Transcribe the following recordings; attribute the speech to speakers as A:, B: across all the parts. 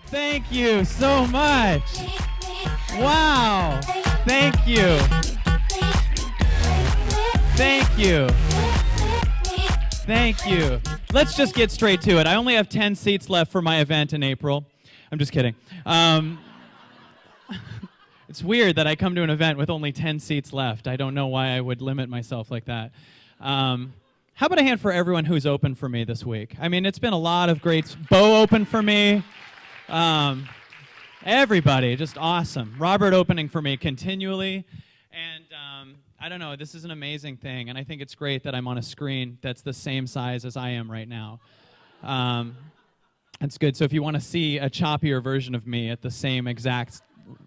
A: Thank you so much. Wow. Thank you. Thank you. Thank you. Let's just get straight to it. I only have 10 seats left for my event in April. I'm just kidding. It's weird that I come to an event with only 10 seats left. I don't know why I would limit myself like that. How about a hand for everyone who's open for me this week? I mean, it's been a lot of great... Bo opened for me. Everybody, just awesome. Robert opening for me continually. And I don't know, this is an amazing thing. And I think it's great that I'm on a screen that's the same size as I am right now. It's good. So if you want to see a choppier version of me at the same exact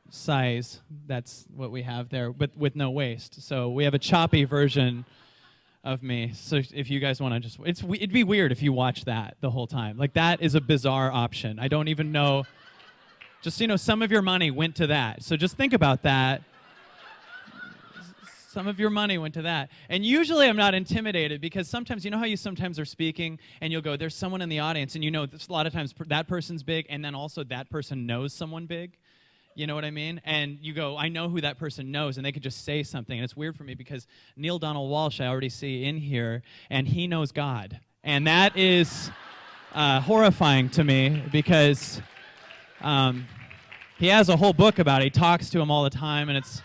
A: size, that's what we have there, but with no waist. So we have a choppy version of me. So if you guys want to just, it'd be weird if you watch that the whole time. Like, that is a bizarre option. I don't even know. Just, some of your money went to that. So just think about that. Some of your money went to that. And usually I'm not intimidated because sometimes, how you sometimes are speaking and you'll go, there's someone in the audience, and a lot of times that person's big, and then also that person knows someone big. You know what I mean? And you go, I know who that person knows, and they could just say something. And it's weird for me because Neil Donald Walsh I already see in here, and he knows God. And that is horrifying to me because he has a whole book about it. He talks to him all the time, and it's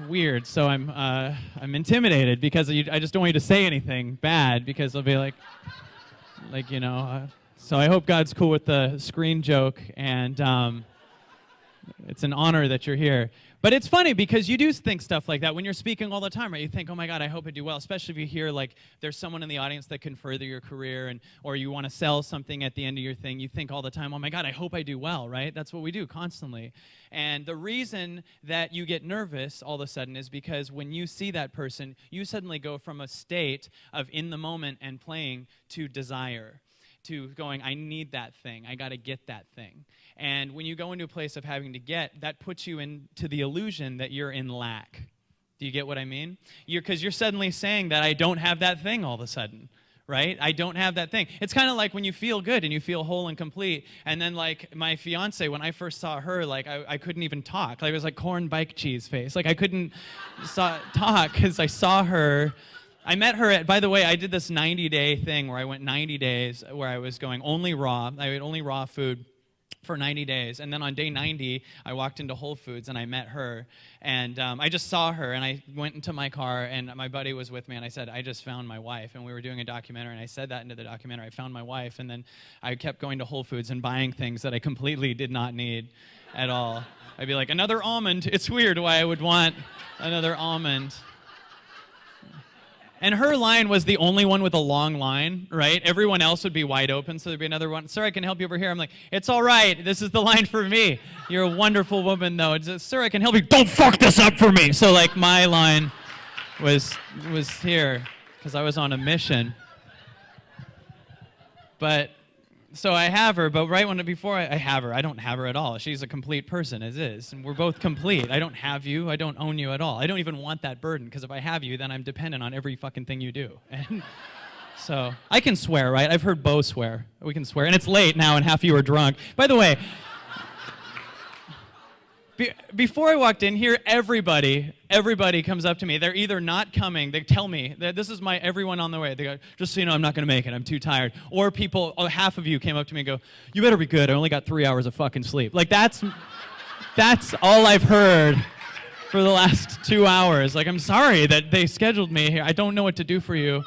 A: weird. So I'm intimidated because I just don't want you to say anything bad because I'll be like. So I hope God's cool with the screen joke, and it's an honor that you're here. But it's funny because you do think stuff like that when you're speaking all the time, right? You think, oh my God, I hope I do well, especially if you hear like there's someone in the audience that can further your career, or you want to sell something at the end of your thing. You think all the time, oh my God, I hope I do well, right? That's what we do constantly. And the reason that you get nervous all of a sudden is because when you see that person, you suddenly go from a state of in the moment and playing to desire, to going, I need that thing. I got to get that thing. And when you go into a place of having to get, that puts you into the illusion that you're in lack. Do you get what I mean? Because you're suddenly saying that I don't have that thing all of a sudden, right? I don't have that thing. It's kind of like when you feel good and you feel whole and complete. And then like my fiance, when I first saw her, like I couldn't even talk. Like it was like corn bike cheese face. Like I couldn't talk because I saw her. I met her by the way, I did this 90-day thing where I went 90 days where I was going only raw. I ate only raw food for 90 days. And then on day 90, I walked into Whole Foods and I met her. And I just saw her and I went into my car and my buddy was with me and I said, I just found my wife. And we were doing a documentary and I said that into the documentary. I found my wife. And then I kept going to Whole Foods and buying things that I completely did not need at all. I'd be like, another almond. It's weird why I would want another almond. And her line was the only one with a long line, right? Everyone else would be wide open, so there'd be another one. Sir, I can help you over here. I'm like, it's all right. This is the line for me. You're a wonderful woman, though. Sir, I can help you. Don't fuck this up for me. So, like, my line was here because I was on a mission. But so I have her, but before I have her, I don't have her at all. She's a complete person as is, and we're both complete. I don't have you. I don't own you at all. I don't even want that burden, because if I have you, then I'm dependent on every fucking thing you do. And so I can swear, right? I've heard Bo swear. We can swear, and it's late now, and half of you are drunk. By the way, before I walked in here, everybody comes up to me. They're either not coming. They tell me, this is everyone on the way. They go, just so you know, I'm not going to make it. I'm too tired. Or half of you came up to me and go, you better be good. I only got 3 hours of fucking sleep. Like, that's all I've heard for the last 2 hours. Like, I'm sorry that they scheduled me here. I don't know what to do for you,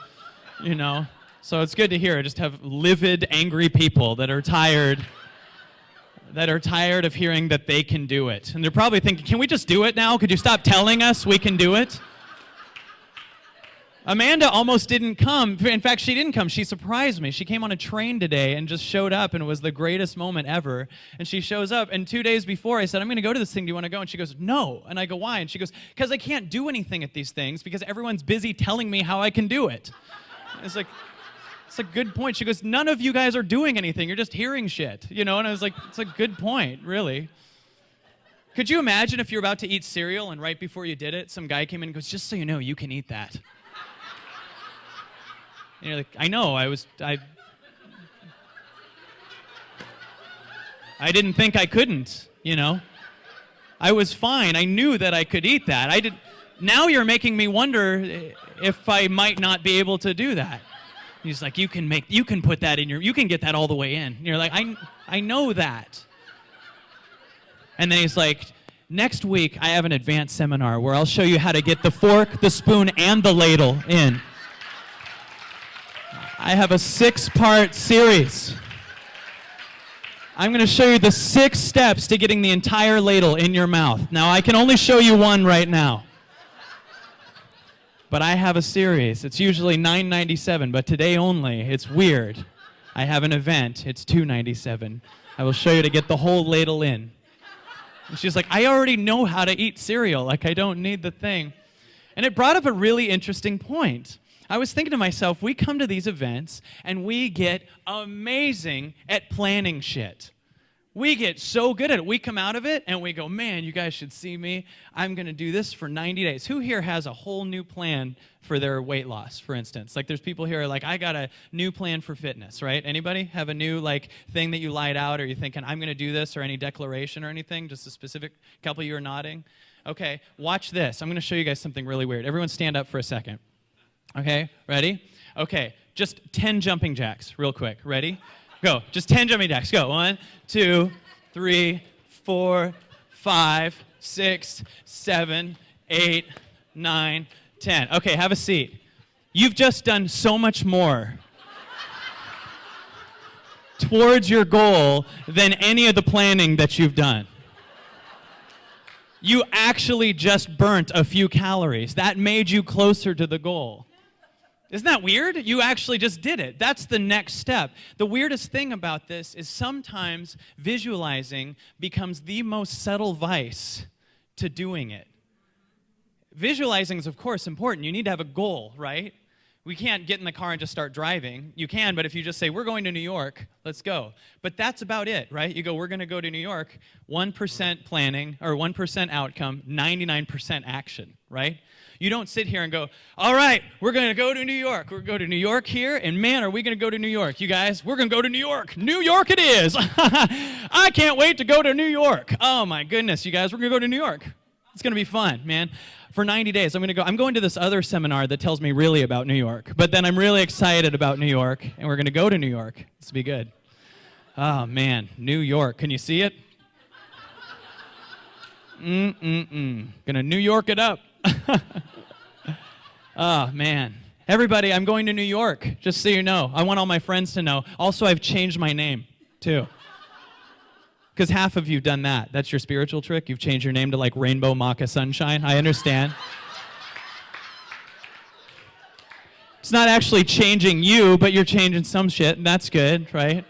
A: So it's good to hear. I just have livid, angry people that are tired of hearing that they can do it. And they're probably thinking, can we just do it now? Could you stop telling us we can do it? Amanda almost didn't come. In fact, she didn't come. She surprised me. She came on a train today and just showed up, and it was the greatest moment ever. And she shows up, and 2 days before, I said, I'm going to go to this thing. Do you want to go? And she goes, no. And I go, why? And she goes, because I can't do anything at these things because everyone's busy telling me how I can do it. It's like... It's a good point. She goes, none of you guys are doing anything. You're just hearing shit, And I was like, it's a good point, really. Could you imagine if you're about to eat cereal and right before you did it, some guy came in and goes, just so you know, you can eat that. And you're like, I know, I didn't think I couldn't, you know. I was fine. I knew that I could eat that. Now you're making me wonder if I might not be able to do that. He's like, you can put that in you can get that all the way in. And you're like, I know that. And then he's like, next week I have an advanced seminar where I'll show you how to get the fork, the spoon, and the ladle in. I have a 6-part series. I'm going to show you the 6 steps to getting the entire ladle in your mouth. Now, I can only show you one right now. But I have a series. It's usually $9.97, but today only. It's weird. I have an event. It's $2.97. I will show you to get the whole ladle in. And she's like, I already know how to eat cereal. Like, I don't need the thing. And it brought up a really interesting point. I was thinking to myself, we come to these events, and we get amazing at planning shit. We get so good at it. We come out of it, and we go, man, you guys should see me. I'm going to do this for 90 days. Who here has a whole new plan for their weight loss, for instance? Like, there's people here like, I got a new plan for fitness, right? Anybody have a new, like, thing that you lied out, or you're thinking, I'm going to do this, or any declaration or anything? Just a specific couple of you are nodding. Okay, watch this. I'm going to show you guys something really weird. Everyone stand up for a second. Okay, ready? Okay, just 10 jumping jacks, real quick. Ready? Go. Just 10 jumping jacks. Go. 1, 2, 3, 4, 5, 6, 7, 8, 9, 10. Okay, have a seat. You've just done so much more towards your goal than any of the planning that you've done. You actually just burnt a few calories. That made you closer to the goal. Isn't that weird? You actually just did it. That's the next step. The weirdest thing about this is sometimes visualizing becomes the most subtle vice to doing it. Visualizing is, of course, important. You need to have a goal, right? We can't get in the car and just start driving. You can, but if you just say, we're going to New York, let's go. But that's about it, right? You go, we're going to go to New York, 1% planning, or 1% outcome, 99% action, right? You don't sit here and go, all right, we're going to go to New York. We're going to go to New York here, and man, are we going to go to New York. You guys, we're going to go to New York. New York it is. I can't wait to go to New York. Oh, my goodness, you guys, we're going to go to New York. It's going to be fun, man. For 90 days, I'm going to this other seminar that tells me really about New York, but then I'm really excited about New York, and we're going to go to New York. This will be good. Oh, man, New York. Can you see it? Gonna New York it up. Oh, man. Everybody, I'm going to New York, just so you know. I want all my friends to know. Also, I've changed my name, too. Because half of you have done that. That's your spiritual trick. You've changed your name to like Rainbow Maca Sunshine. I understand. It's not actually changing you, but you're changing some shit, and that's good, right?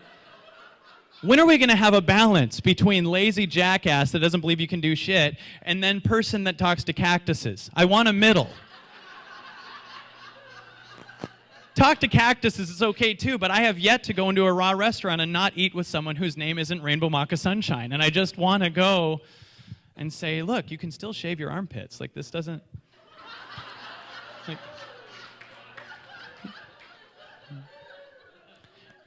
A: When are we going to have a balance between lazy jackass that doesn't believe you can do shit and then person that talks to cactuses? I want a middle. Talk to cactuses is okay too, but I have yet to go into a raw restaurant and not eat with someone whose name isn't Rainbow Maca Sunshine. And I just want to go and say, look, you can still shave your armpits. Like, this doesn't... Like...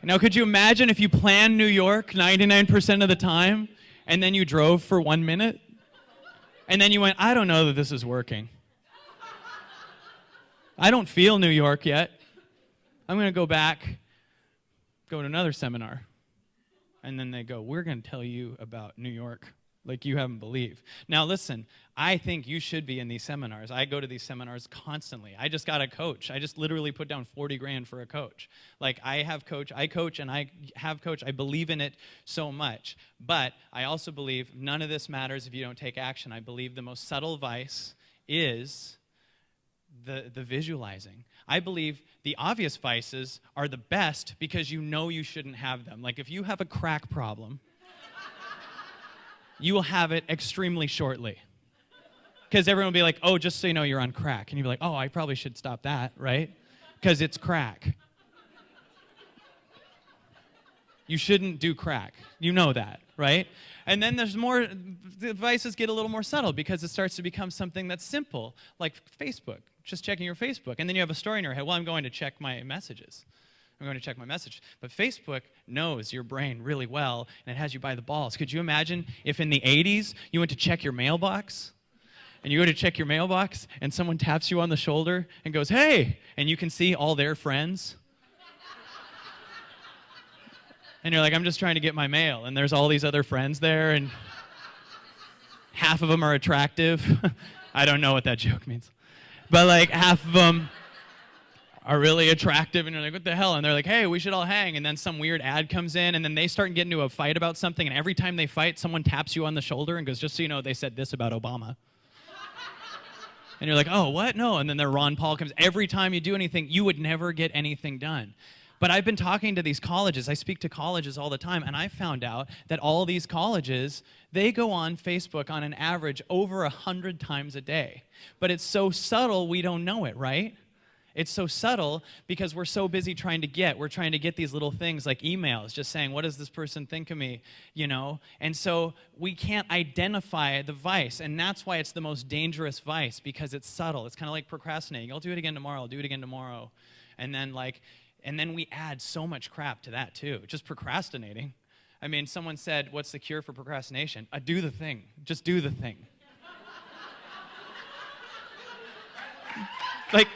A: Now, could you imagine if you planned New York 99% of the time, and then you drove for 1 minute? And then you went, I don't know that this is working. I don't feel New York yet. I'm going to go back, go to another seminar. And then they go, we're going to tell you about New York like you haven't believed. Now, listen, I think you should be in these seminars. I go to these seminars constantly. I just got a coach. I just literally put down 40 grand for a coach. Like, I coach, and I have coach. I believe in it so much. But I also believe none of this matters if you don't take action. I believe the most subtle vice is the visualizing. I believe the obvious vices are the best because you know you shouldn't have them. Like, if you have a crack problem, you will have it extremely shortly. Because everyone will be like, oh, just so you know, you're on crack. And you'll be like, oh, I probably should stop that, right? Because it's crack. You shouldn't do crack. You know that, right? And then the vices get a little more subtle because it starts to become something that's simple, like Facebook, just checking your Facebook. And then you have a story in your head, well, I'm going to check my messages. I'm going to check my message. But Facebook knows your brain really well, and it has you by the balls. Could you imagine if in the 80s you went to check your mailbox, and you go to check your mailbox, and someone taps you on the shoulder and goes, hey, and you can see all their friends? And you're like, I'm just trying to get my mail, and there's all these other friends there, and half of them are attractive. I don't know what that joke means. But like half of them are really attractive, and you're like, what the hell? And they're like, hey, we should all hang. And then some weird ad comes in, and then they start getting into a fight about something, and every time they fight, someone taps you on the shoulder and goes, just so you know, they said this about Obama. And you're like, oh, what? No. And then their Ron Paul comes. Every time you do anything, you would never get anything done. But I've been talking to these colleges. I speak to colleges all the time, and I found out that all these colleges, they go on Facebook on an average over 100 times a day. But it's so subtle, we don't know it, right? It's so subtle because we're so busy trying to get. We're trying to get these little things like emails, just saying, what does this person think of me, you know? And so we can't identify the vice, and that's why it's the most dangerous vice, because it's subtle. It's kind of like procrastinating. I'll do it again tomorrow. I'll do it again tomorrow. And then we add so much crap to that too, just procrastinating. I mean, someone said, what's the cure for procrastination? Do the thing. Just do the thing. Like,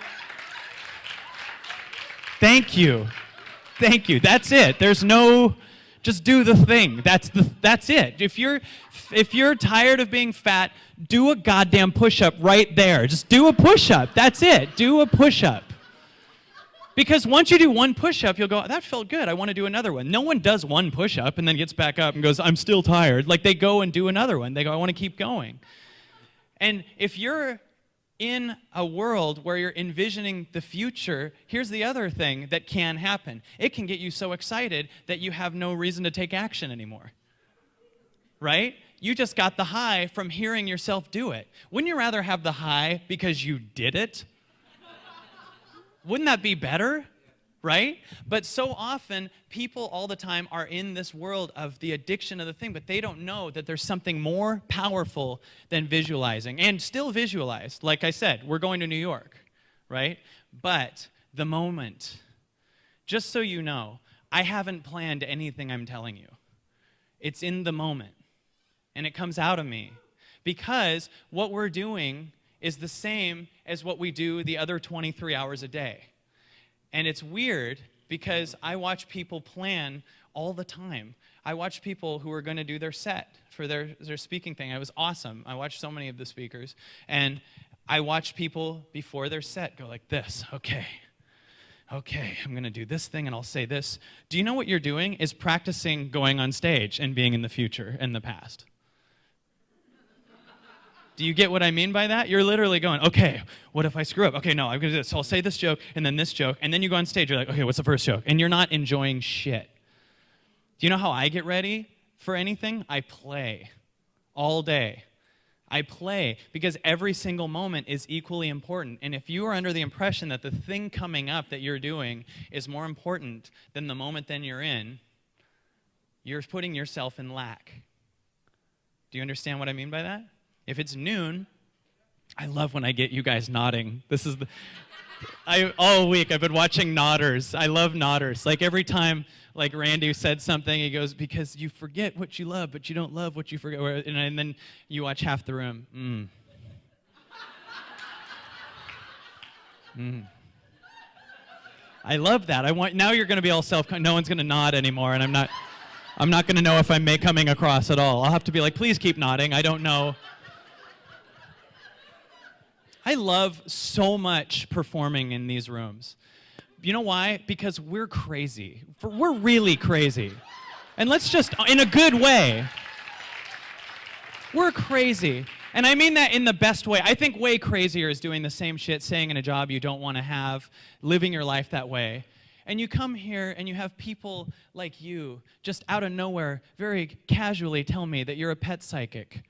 A: thank you. Thank you. That's it. There's no, just do the thing. That's it. If you're tired of being fat, do a goddamn push-up right there. Just do a push-up. That's it. Do a push-up. Because once you do one push-up, you'll go, that felt good. I want to do another one. No one does one push-up and then gets back up and goes, I'm still tired. Like, they go and do another one. They go, I want to keep going. And if you're in a world where you're envisioning the future, here's the other thing that can happen. It can get you so excited that you have no reason to take action anymore. Right? You just got the high from hearing yourself do it. Wouldn't you rather have the high because you did it? Wouldn't that be better? Right? But so often, people all the time are in this world of the addiction of the thing, but they don't know that there's something more powerful than visualizing. And still visualize. Like I said, we're going to New York, right? But the moment, just so you know, I haven't planned anything I'm telling you. It's in the moment. And it comes out of me. Because what we're doing is the same as what we do the other 23 hours a day. And it's weird because I watch people plan all the time. I watch people who are going to do their set for their speaking thing. It was awesome. I watched so many of the speakers. And I watch people before their set go like this. Okay, I'm going to do this thing and I'll say this. Do you know what you're doing is practicing going on stage and being in the future and the past? Do you get what I mean by that? You're literally going, okay, what if I screw up? Okay, no, I'm going to do this. So I'll say this joke, and then this joke, and then you go on stage, you're like, okay, what's the first joke? And you're not enjoying shit. Do you know how I get ready for anything? I play all day. I play because every single moment is equally important. And if you are under the impression that the thing coming up that you're doing is more important than the moment that you're in, you're putting yourself in lack. Do you understand what I mean by that? If it's noon, I love when I get you guys nodding. This is all week I've been watching nodders. I love nodders. Like every time like Randy said something, he goes, because you forget what you love, but you don't love what you forget. And then you watch half the room. I love that. Now you're going to be all no one's going to nod anymore, and I'm not going to know if I'm coming across at all. I'll have to be like, please keep nodding. I don't know. I love so much performing in these rooms. You know why? Because we're crazy. We're really crazy. And let's just, in a good way. We're crazy. And I mean that in the best way. I think way crazier is doing the same shit, staying in a job you don't want to have, living your life that way. And you come here and you have people like you just out of nowhere very casually tell me that you're a pet psychic.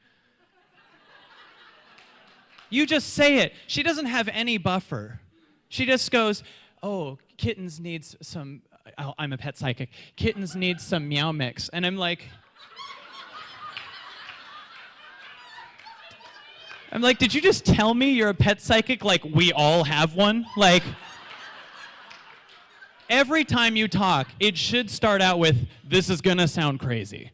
A: You just say it. She doesn't have any buffer. She just goes, oh, kittens needs some, I'm a pet psychic. Kittens need some meow mix. And I'm like, did you just tell me you're a pet psychic like we all have one? Like, Every time you talk, it should start out with, "This is gonna sound crazy."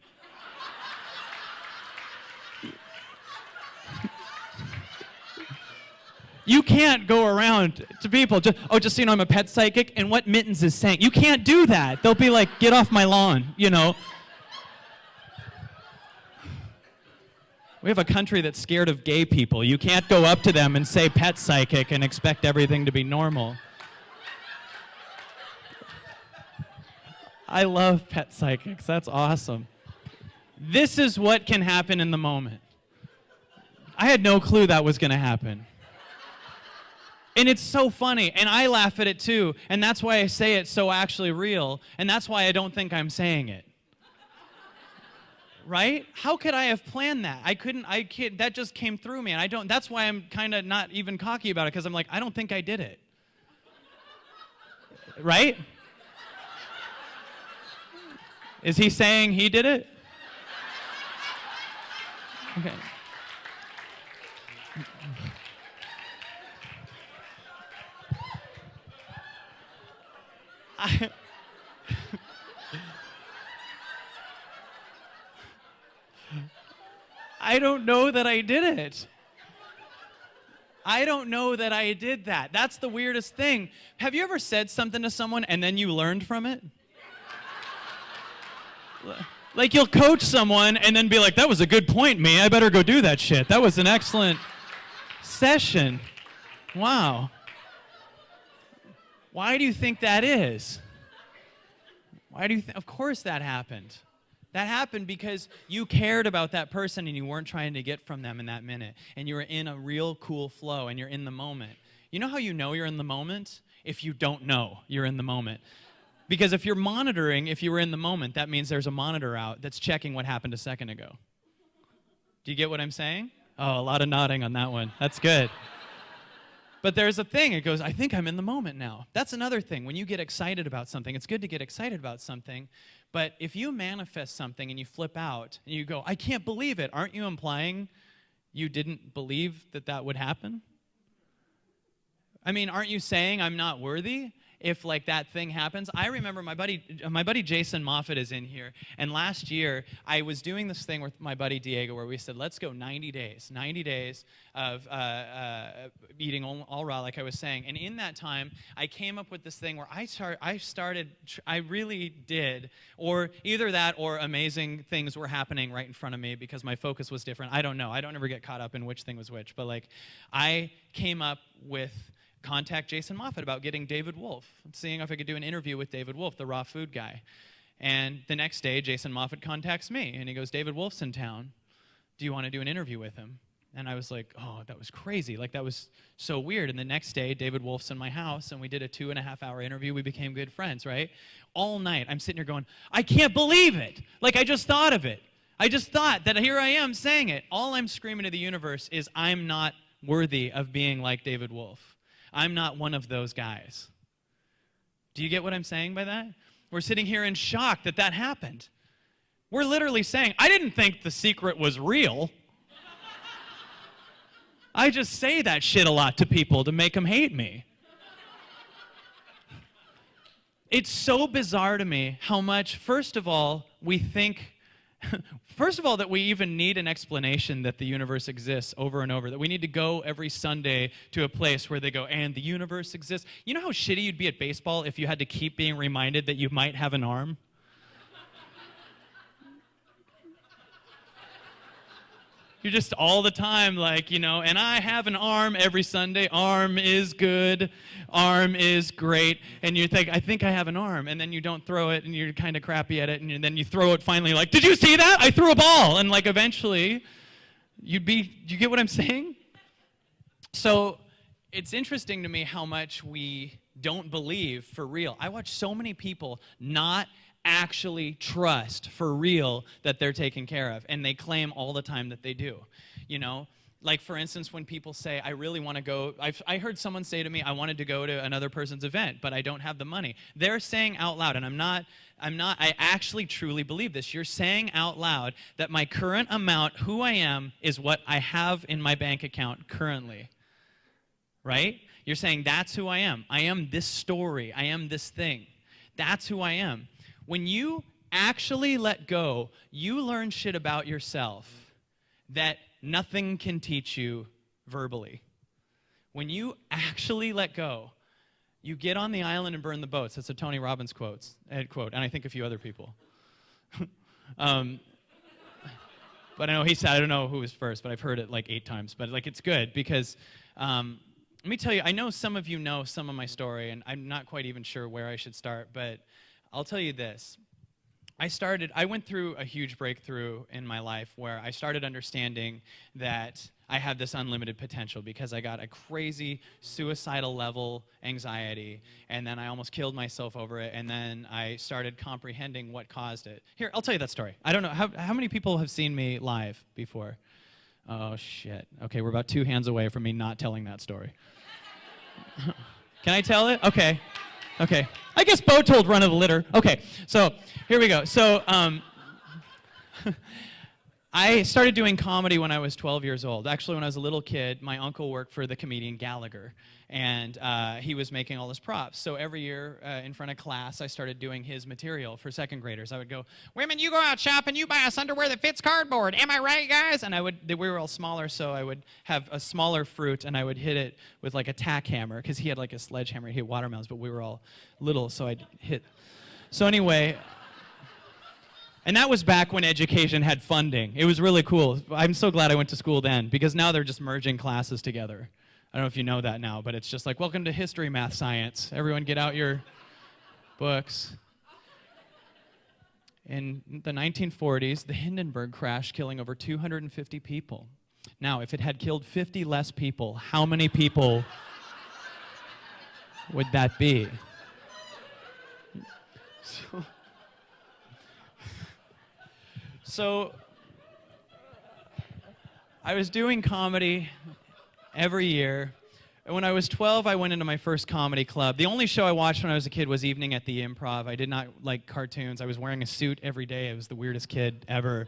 A: You can't go around to people, just so you know, I'm a pet psychic, and what Mittens is saying. You can't do that. They'll be like, "Get off my lawn," you know. We have a country that's scared of gay people. You can't go up to them and say pet psychic and expect everything to be normal. I love pet psychics. That's awesome. This is what can happen in the moment. I had no clue that was going to happen. And it's so funny, and I laugh at it too, and that's why I say it's so actually real, and that's why I don't think I'm saying it. Right? How could I have planned that? I can't, that just came through me, and that's why I'm kind of not even cocky about it, because I'm like, I don't think I did it. Right? Is he saying he did it? Okay. I don't know that I did it. I don't know that I did that. That's the weirdest thing. Have you ever said something to someone and then you learned from it? Like you'll coach someone and then be like, "That was a good point, me. I better go do that shit. That was an excellent session." Wow. Why do you think that is? Why do you think? Of course that happened. That happened because you cared about that person and you weren't trying to get from them in that minute. And you were in a real cool flow and you're in the moment. You know how you know you're in the moment? If you don't know you're in the moment. Because if you're monitoring, if you were in the moment, that means there's a monitor out that's checking what happened a second ago. Do you get what I'm saying? Oh, a lot of nodding on that one. That's good. But there's a thing, it goes, I think I'm in the moment now. That's another thing. When you get excited about something, it's good to get excited about something, but if you manifest something and you flip out and you go, I can't believe it, aren't you implying you didn't believe that that would happen? I mean, aren't you saying I'm not worthy? If like that thing happens. I remember my buddy Jason Moffat is in here, and last year I was doing this thing with my buddy Diego where we said, let's go 90 days of eating all raw, like I was saying. And in that time, I came up with this thing where I really did, or either that or amazing things were happening right in front of me because my focus was different. I don't know. I don't ever get caught up in which thing was which, but like I came up with contact Jason Moffat about getting David Wolf, seeing if I could do an interview with David Wolf, the raw food guy. And the next day, Jason Moffat contacts me, and he goes, David Wolf's in town. Do you want to do an interview with him? And I was like, oh, that was crazy. Like, that was so weird. And the next day, David Wolf's in my house, and we did a 2.5-hour interview. We became good friends, right? All night, I'm sitting here going, I can't believe it. Like, I just thought of it. I just thought that here I am saying it. All I'm screaming to the universe is I'm not worthy of being like David Wolf. I'm not one of those guys. Do you get what I'm saying by that? We're sitting here in shock that that happened. We're literally saying, I didn't think The Secret was real. I just say that shit a lot to people to make them hate me. It's so bizarre to me how much, first of all, we think that we even need an explanation that the universe exists over and over, that we need to go every Sunday to a place where they go, and the universe exists. You know how shitty you'd be at baseball if you had to keep being reminded that you might have an arm? You're just all the time like, you know, and I have an arm every Sunday. Arm is good. Arm is great. And you think, I think I have an arm. And then you don't throw it, and you're kind of crappy at it. And then you throw it finally like, did you see that? I threw a ball. And like eventually, you get what I'm saying? So it's interesting to me how much we don't believe for real. I watch so many people not actually trust for real that they're taken care of, and they claim all the time that they do. You know, like for instance, when people say, I really want to go, I heard someone say to me, I wanted to go to another person's event, but I don't have the money. They're saying out loud, and I actually truly believe this. You're saying out loud that my current amount, who I am, is what I have in my bank account currently. Right? You're saying that's who I am. I am this story. I am this thing. That's who I am. When you actually let go, you learn shit about yourself that nothing can teach you verbally. When you actually let go, you get on the island and burn the boats. That's a Tony Robbins quote, and I think a few other people. But I know he said, I don't know who was first, but I've heard it like 8 times. But like, it's good because, let me tell you, I know some of you know some of my story, and I'm not quite even sure where I should start, but I'll tell you this. I went through a huge breakthrough in my life where I started understanding that I had this unlimited potential because I got a crazy suicidal level anxiety, and then I almost killed myself over it, and then I started comprehending what caused it. Here, I'll tell you that story. I don't know, how many people have seen me live before? Oh, shit. Okay, we're about 2 hands away from me not telling that story. Can I tell it? Okay. Okay. I guess Bo told run of the litter. Okay, so here we go. So I started doing comedy when I was 12 years old. Actually, when I was a little kid, my uncle worked for the comedian Gallagher, and he was making all his props. So every year in front of class, I started doing his material for second graders. I would go, "Women, you go out shopping, you buy us underwear that fits cardboard. Am I right, guys?" And we were all smaller, so I would have a smaller fruit, and I would hit it with like a tack hammer, because he had like a sledgehammer. He hit watermelons, but we were all little, so I'd hit. So anyway, and that was back when education had funding. It was really cool. I'm so glad I went to school then, because now they're just merging classes together. I don't know if you know that now, but it's just like, welcome to history, math, science. Everyone get out your books. In the 1940s, the Hindenburg crash, killing over 250 people. Now, if it had killed 50 less people, how many people would that be? So I was doing comedy every year. And when I was 12, I went into my first comedy club. The only show I watched when I was a kid was Evening at the Improv. I did not like cartoons. I was wearing a suit every day. I was the weirdest kid ever.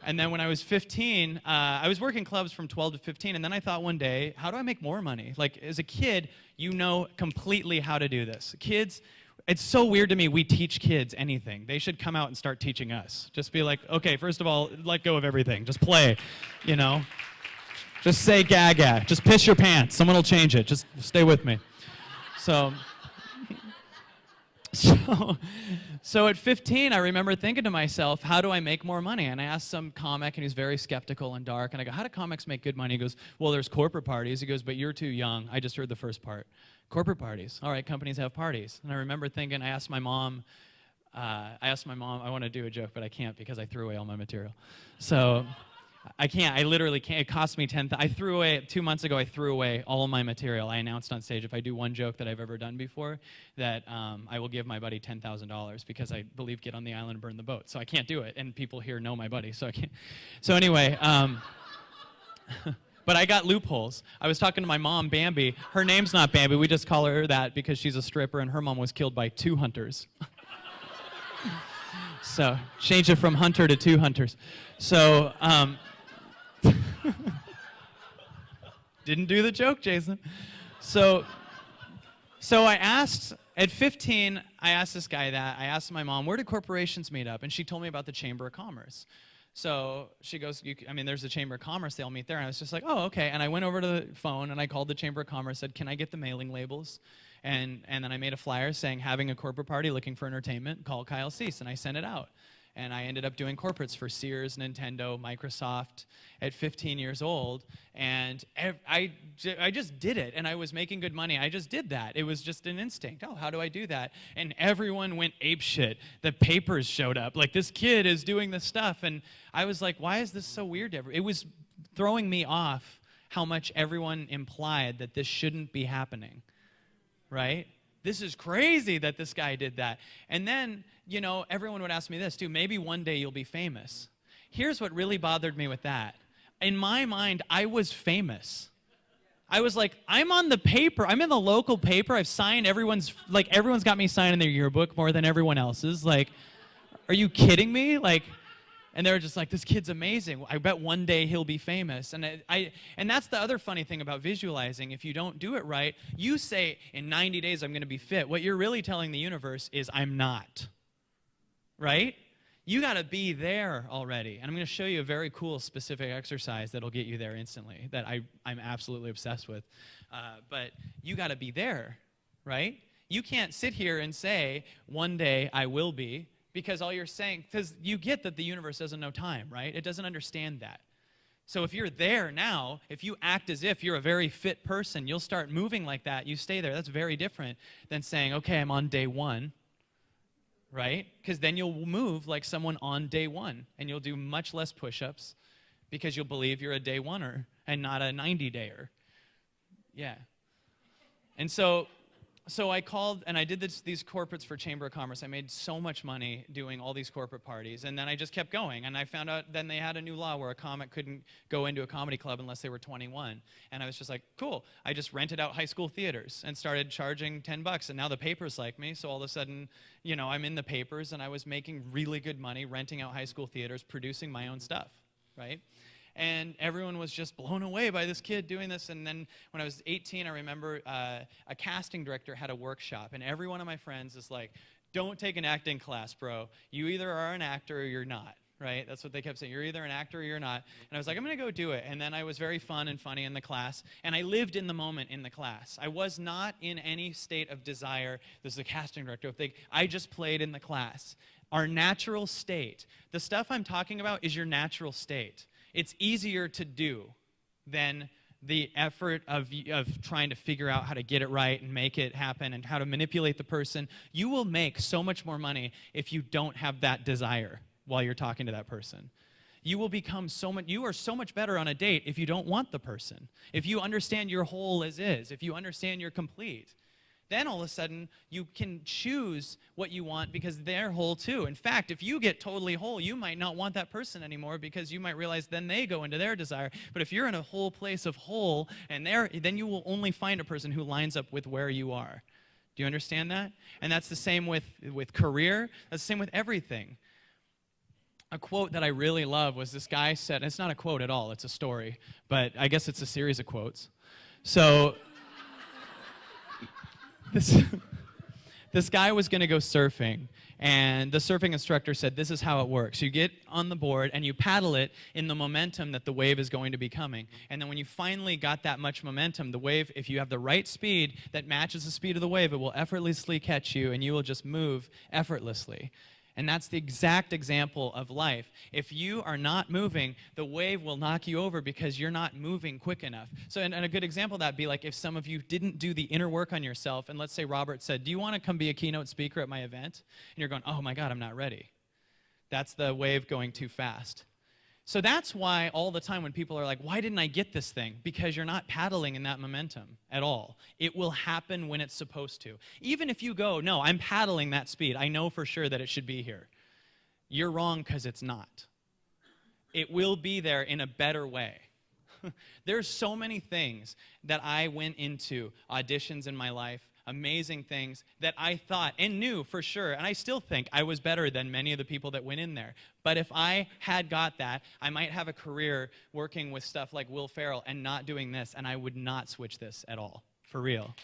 A: And then when I was 15, I was working clubs from 12 to 15, and then I thought one day, how do I make more money? Like, as a kid, you know completely how to do this. Kids, it's so weird to me we teach kids anything. They should come out and start teaching us. Just be like, okay, first of all, let go of everything. Just play, you know? Just say gaga. Just piss your pants. Someone will change it. Just stay with me. So at 15, I remember thinking to myself, how do I make more money? And I asked some comic, and he was very skeptical and dark. And I go, how do comics make good money? He goes, well, there's corporate parties. He goes, but you're too young. I just heard the first part. Corporate parties. All right, companies have parties. And I remember thinking, I asked my mom, I want to do a joke, but I can't because I threw away all my material. So I can't. I literally can't. It cost me I threw away, 2 months ago, I threw away all of my material. I announced on stage, if I do one joke that I've ever done before, that I will give my buddy $10,000, because I believe get on the island and burn the boat. So I can't do it, and people here know my buddy, so I can't. So anyway, but I got loopholes. I was talking to my mom, Bambi. Her name's not Bambi. We just call her that because she's a stripper, and her mom was killed by 2 hunters. So change it from hunter to 2 hunters. So didn't do the joke, Jason. So I asked, at 15, I asked this guy that. I asked my mom, where do corporations meet up? And she told me about the Chamber of Commerce. So she goes, there's the Chamber of Commerce, they all meet there. And I was just like, oh, okay. And I went over to the phone, and I called the Chamber of Commerce, said, can I get the mailing labels? And then I made a flyer saying, having a corporate party, looking for entertainment, call Kyle Cease. And I sent it out. And I ended up doing corporates for Sears, Nintendo, Microsoft at 15 years old. And I just did it. And I was making good money. I just did that. It was just an instinct. Oh, how do I do that? And everyone went apeshit. The papers showed up. Like, this kid is doing this stuff. And I was like, why is this so weird? It was throwing me off how much everyone implied that this shouldn't be happening. Right? This is crazy that this guy did that. And then, everyone would ask me this too, maybe one day you'll be famous. Here's what really bothered me with that. In my mind, I was famous. I was like, I'm on the paper. I'm in the local paper. I've signed everyone's got me signing their yearbook more than everyone else's. Like, are you kidding me? Like, And they were just like, this kid's amazing. I bet one day he'll be famous. And that's the other funny thing about visualizing. If you don't do it right, you say, in 90 days I'm going to be fit. What you're really telling the universe is, I'm not. Right? You got to be there already. And I'm going to show you a very cool specific exercise that'll get you there instantly that I'm absolutely obsessed with. But you got to be there, right? You can't sit here and say, one day I will be, because all you're saying, because you get that the universe doesn't know time, right? It doesn't understand that. So if you're there now, if you act as if you're a very fit person, you'll start moving like that. You stay there. That's very different than saying, okay, I'm on day one, right? Because then you'll move like someone on day one, and you'll do much less push-ups because you'll believe you're a day oneer and not a 90-dayer. Yeah. And so I called, and I did these corporates for Chamber of Commerce. I made so much money doing all these corporate parties, and then I just kept going. And I found out then they had a new law where a comic couldn't go into a comedy club unless they were 21. And I was just like, cool. I just rented out high school theaters and started charging $10. And now the papers like me, so all of a sudden, you know, I'm in the papers, and I was making really good money renting out high school theaters, producing my own stuff, right? And everyone was just blown away by this kid doing this. And then when I was 18, I remember a casting director had a workshop. And every one of my friends is like, don't take an acting class, bro. You either are an actor or you're not, right? That's what they kept saying. You're either an actor or you're not. And I was like, I'm going to go do it. And then I was very fun and funny in the class. And I lived in the moment in the class. I was not in any state of desire. This is a casting director thing. I just played in the class. Our natural state, the stuff I'm talking about is your natural state. It's easier to do than the effort of trying to figure out how to get it right and make it happen and how to manipulate the person. You will make so much more money if you don't have that desire while you're talking to that person. You will become you are so much better on a date if you don't want the person. If you understand your whole as is, if you understand you're complete. Then all of a sudden, you can choose what you want because they're whole too. In fact, if you get totally whole, you might not want that person anymore because you might realize then they go into their desire. But if you're in a whole place of whole, and then you will only find a person who lines up with where you are. Do you understand that? And that's the same with career. That's the same with everything. A quote that I really love was this guy said, and it's not a quote at all, it's a story, but I guess it's a series of quotes. So this guy was going to go surfing, and the surfing instructor said, this is how it works. You get on the board, and you paddle it in the momentum that the wave is going to be coming. And then when you finally got that much momentum, the wave, if you have the right speed that matches the speed of the wave, it will effortlessly catch you, and you will just move effortlessly. And that's the exact example of life. If you are not moving, the wave will knock you over because you're not moving quick enough. So, and a good example of that would be like if some of you didn't do the inner work on yourself, and let's say Robert said, do you want to come be a keynote speaker at my event? And you're going, oh my God, I'm not ready. That's the wave going too fast. So that's why all the time when people are like, why didn't I get this thing? Because you're not paddling in that momentum at all. It will happen when it's supposed to. Even if you go, no, I'm paddling that speed. I know for sure that it should be here. You're wrong because it's not. It will be there in a better way. There's so many things that I went into, auditions in my life, amazing things that I thought and knew for sure, and I still think I was better than many of the people that went in there. But if I had got that, I might have a career working with stuff like Will Ferrell and not doing this, and I would not switch this at all, for real.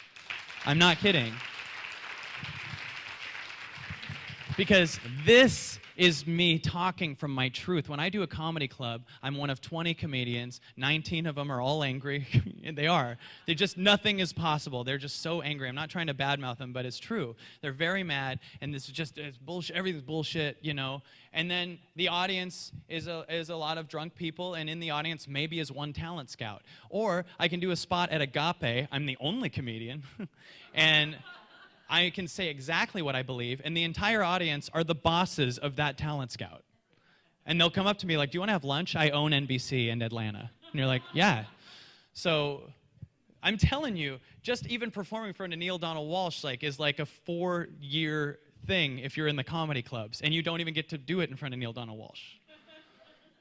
A: I'm not kidding. Because this is me talking from my truth. When I do a comedy club, I'm one of 20 comedians. 19 of them are all angry. They are. They're just, nothing is possible. They're just so angry. I'm not trying to badmouth them, but it's true. They're very mad, and this is just, it's bullshit. Everything's bullshit, you know. And then the audience is a lot of drunk people, and in the audience maybe is one talent scout. Or I can do a spot at Agape. I'm the only comedian. And I can say exactly what I believe, and the entire audience are the bosses of that talent scout. And they'll come up to me like, do you want to have lunch? I own NBC in Atlanta. And you're like, yeah. So I'm telling you, just even performing in front of Neil Donald Walsh is like a 4-year thing if you're in the comedy clubs, and you don't even get to do it in front of Neil Donald Walsh.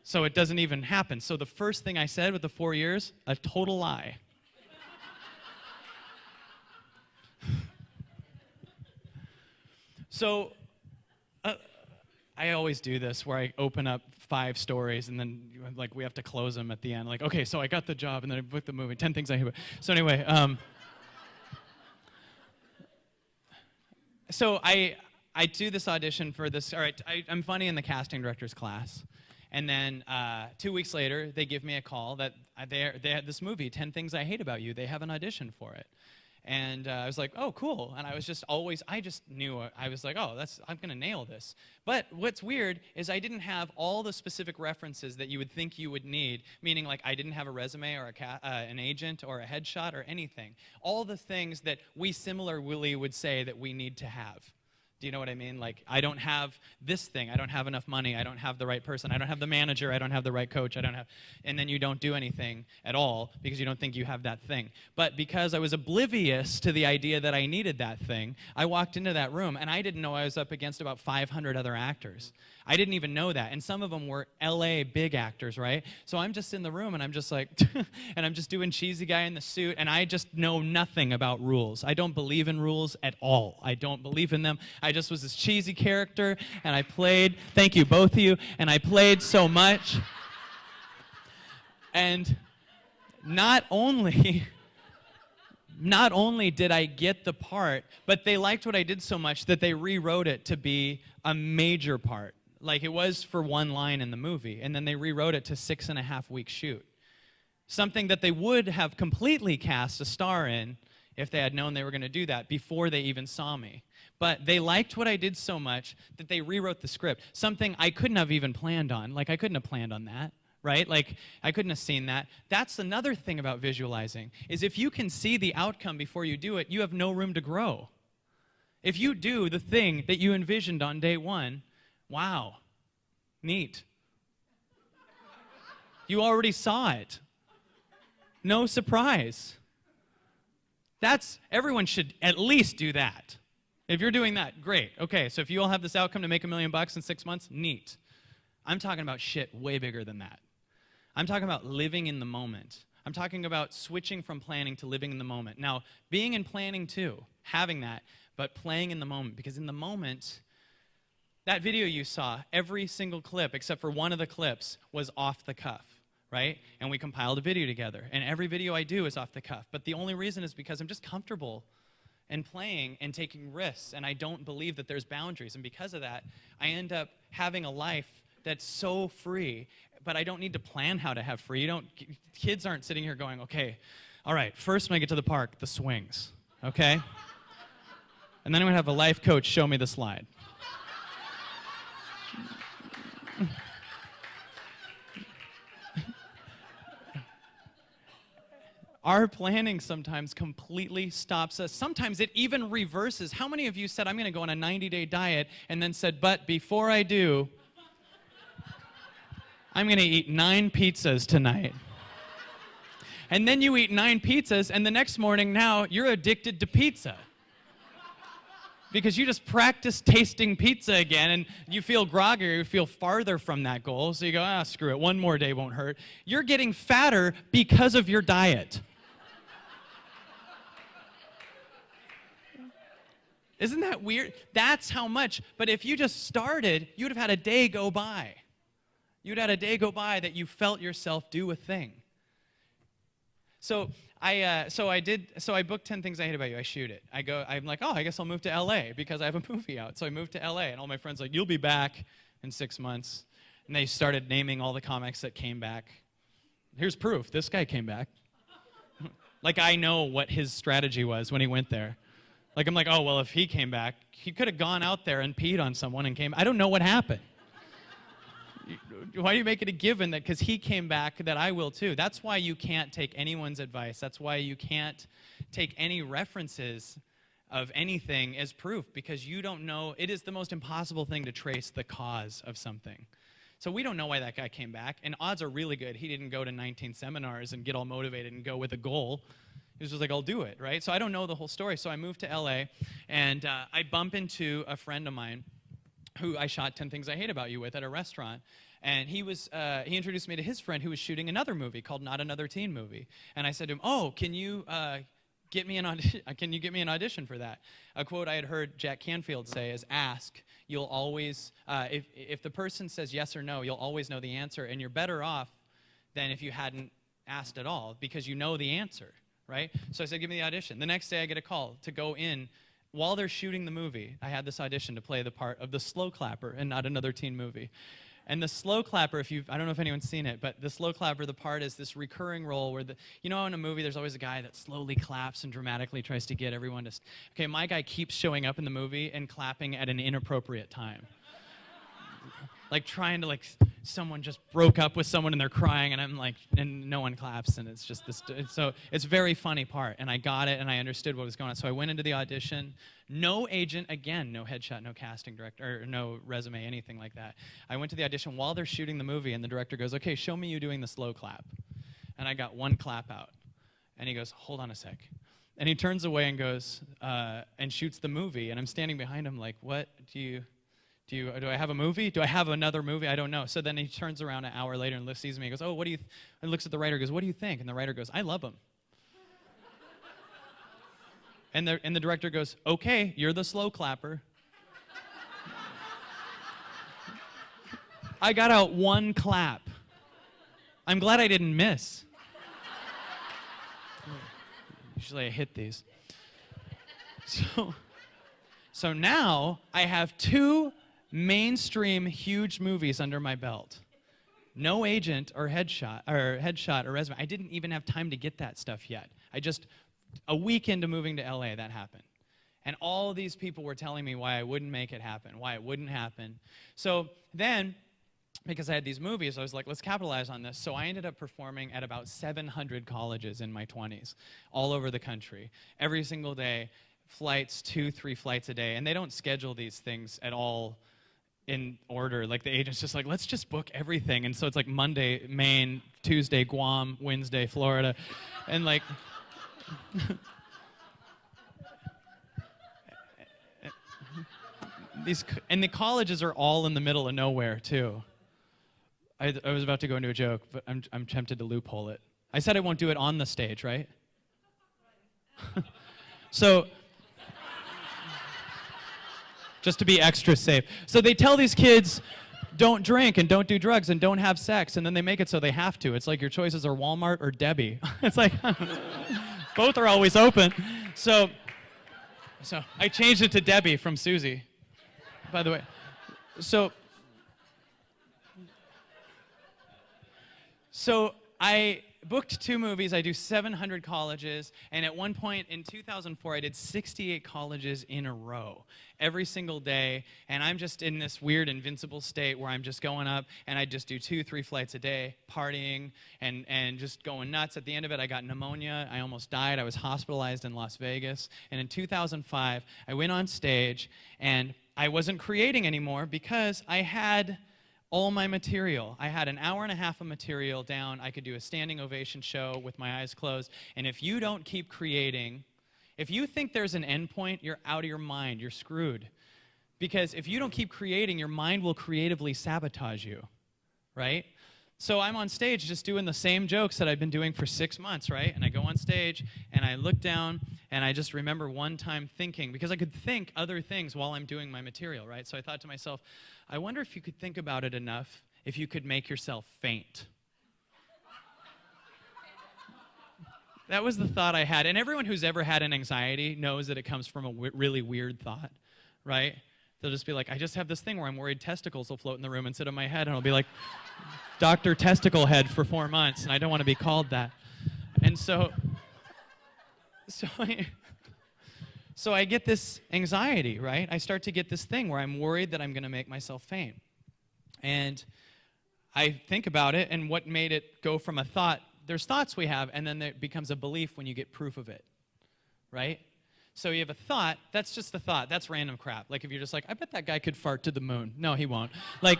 A: So it doesn't even happen. So the first thing I said with the 4 years, a total lie. So I always do this where I open up 5 stories and then like we have to close them at the end. Like, okay, so I got the job and then I booked the movie. 10 things I hate about. So anyway, so I do this audition for this. All right, I'm funny in the casting director's class. And then 2 weeks later, they give me a call that they had this movie, 10 Things I Hate About You. They have an audition for it. And I was like, oh, cool. And I was just I just knew, I was like, oh, I'm going to nail this. But what's weird is I didn't have all the specific references that you would think you would need, meaning like I didn't have a resume or an agent or a headshot or anything. All the things that we similarly would say that we need to have. Do you know what I mean? Like, I don't have this thing. I don't have enough money. I don't have the right person. I don't have the manager. I don't have the right coach. And then you don't do anything at all because you don't think you have that thing. But because I was oblivious to the idea that I needed that thing, I walked into that room, and I didn't know I was up against about 500 other actors. I didn't even know that. And some of them were LA big actors, right? So I'm just in the room, and I'm just like, and I'm just doing cheesy guy in the suit, and I just know nothing about rules. I don't believe in rules at all. I don't believe in them. I just was this cheesy character, and I played, thank you, both of you, and I played so much. And not only did I get the part, but they liked what I did so much that they rewrote it to be a major part. Like it was for one line in the movie, and then they rewrote it to 6.5-week shoot. Something that they would have completely cast a star in if they had known they were going to do that before they even saw me. But they liked what I did so much that they rewrote the script. Something I couldn't have even planned on. Like I couldn't have planned on that, right? Like I couldn't have seen that. That's another thing about visualizing, is if you can see the outcome before you do it, you have no room to grow. If you do the thing that you envisioned on day one, wow, neat. You already saw it. No surprise. Everyone should at least do that. If you're doing that, great. Okay, so if you all have this outcome to make $1 million in 6 months, neat. I'm talking about shit way bigger than that. I'm talking about living in the moment. I'm talking about switching from planning to living in the moment. Now, being in planning too, having that, but playing in the moment, because in the moment, that video you saw, every single clip except for one of the clips was off the cuff, right? And we compiled a video together. And every video I do is off the cuff. But the only reason is because I'm just comfortable and playing and taking risks, and I don't believe that there's boundaries. And because of that, I end up having a life that's so free, but I don't need to plan how to have free. Kids aren't sitting here going, okay, all right, first when I get to the park, the swings, okay? And then I'm gonna have a life coach show me the slide. Our planning sometimes completely stops us. Sometimes it even reverses. How many of you said, I'm going to go on a 90-day diet, and then said, but before I do, I'm going to eat 9 pizzas tonight. And then you eat 9 pizzas, and the next morning now, you're addicted to pizza. Because you just practice tasting pizza again, and you feel groggy, or you feel farther from that goal, so you go, screw it, one more day won't hurt. You're getting fatter because of your diet. Isn't that weird? That's how much. But if you just started, you'd have had a day go by. You'd had a day go by that you felt yourself do a thing. So I booked 10 Things I Hate About You. I shoot it. I'm like, I guess I'll move to LA because I have a movie out. So I moved to LA, and all my friends were like, you'll be back in 6 months. And they started naming all the comics that came back. Here's proof. This guy came back. Like I know what his strategy was when he went there. Like I'm like, well, if he came back, he could have gone out there and peed on someone and came. I don't know what happened. Why do you make it a given that because he came back that I will too? That's why you can't take anyone's advice. That's why you can't take any references of anything as proof, because you don't know. It is the most impossible thing to trace the cause of something. So we don't know why that guy came back, and odds are really good he didn't go to 19 seminars and get all motivated and go with a goal. He was just like, I'll do it, right? So I don't know the whole story. So I moved to LA, and I bump into a friend of mine who I shot 10 Things I Hate About You with at a restaurant. And he introduced me to his friend who was shooting another movie called Not Another Teen Movie. And I said to him, can you get me an audition. Can you get me an audition for that? A quote I had heard Jack Canfield say is, ask. You'll always, if the person says yes or no, you'll always know the answer, and you're better off than if you hadn't asked at all, because you know the answer, right? So I said, give me the audition. The next day I get a call to go in. While they're shooting the movie, I had this audition to play the part of the slow clapper in Not Another Teen Movie. And the slow clapper, I don't know if anyone's seen it, but the slow clapper, the part is this recurring role where, you know, in a movie, there's always a guy that slowly claps and dramatically tries to get everyone to, okay, my guy keeps showing up in the movie and clapping at an inappropriate time. Like trying to, someone just broke up with someone and they're crying, and I'm like, and no one claps, and it's just this, so it's a very funny part, and I got it, and I understood what was going on. So I went into the audition, no agent, again, no headshot, no casting director, or no resume, anything like that. I went to the audition while they're shooting the movie, and the director goes, okay, show me you doing the slow clap. And I got one clap out, and he goes, hold on a sec. And he turns away and goes, and shoots the movie, and I'm standing behind him like, what do I have a movie? Do I have another movie? I don't know. So then he turns around an hour later and sees me and goes, oh, what do you, and looks at the writer and goes, what do you think? And the writer goes, I love him. And the director goes, okay, you're the slow clapper. I got out one clap. I'm glad I didn't miss. Usually I hit these. So now I have 2 mainstream huge movies under my belt. No agent or headshot or resume. I didn't even have time to get that stuff yet. A week into moving to LA, that happened. And all these people were telling me why I wouldn't make it happen, why it wouldn't happen. So then, because I had these movies, I was like, let's capitalize on this. So I ended up performing at about 700 colleges in my 20s, all over the country, every single day, flights, 2-3 flights a day. And they don't schedule these things at all in order. Like the agent's just like, let's just book everything. And so it's like Monday, Maine, Tuesday, Guam, Wednesday, Florida. And like, and the colleges are all in the middle of nowhere too. I was about to go into a joke, but I'm tempted to loophole it. I said I won't do it on the stage, right? So, just to be extra safe. So they tell these kids, don't drink and don't do drugs and don't have sex, and then they make it so they have to. It's like your choices are Walmart or Debbie. It's like, both are always open. So I changed it to Debbie from Susie, by the way. So I booked 2 movies. I do 700 colleges, and at one point in 2004, I did 68 colleges in a row, every single day, and I'm just in this weird invincible state where I'm just going up, and I just do 2-3 flights a day, partying, and just going nuts. At the end of it, I got pneumonia. I almost died. I was hospitalized in Las Vegas, and in 2005, I went on stage, and I wasn't creating anymore because I had all my material. I had an hour and a half of material down. I could do a standing ovation show with my eyes closed. And if you don't keep creating, if you think there's an end point, you're out of your mind. You're screwed. Because if you don't keep creating, your mind will creatively sabotage you, right? So I'm on stage just doing the same jokes that I've been doing for 6 months, right? And I go on stage, and I look down, and I just remember one time thinking, because I could think other things while I'm doing my material, right? So I thought to myself, I wonder if you could think about it enough if you could make yourself faint. That was the thought I had. And everyone who's ever had an anxiety knows that it comes from a really weird thought, right? They'll just be like, I just have this thing where I'm worried testicles will float in the room and sit on my head, and I'll be like, Dr. Testicle Head for 4 months, and I don't want to be called that. And so I get this anxiety, right? I start to get this thing where I'm worried that I'm going to make myself faint. And I think about it, and what made it go from a thought, there's thoughts we have, and then it becomes a belief when you get proof of it, right? So you have a thought, that's just a thought, that's random crap. Like if you're just like, I bet that guy could fart to the moon. No, he won't. Like,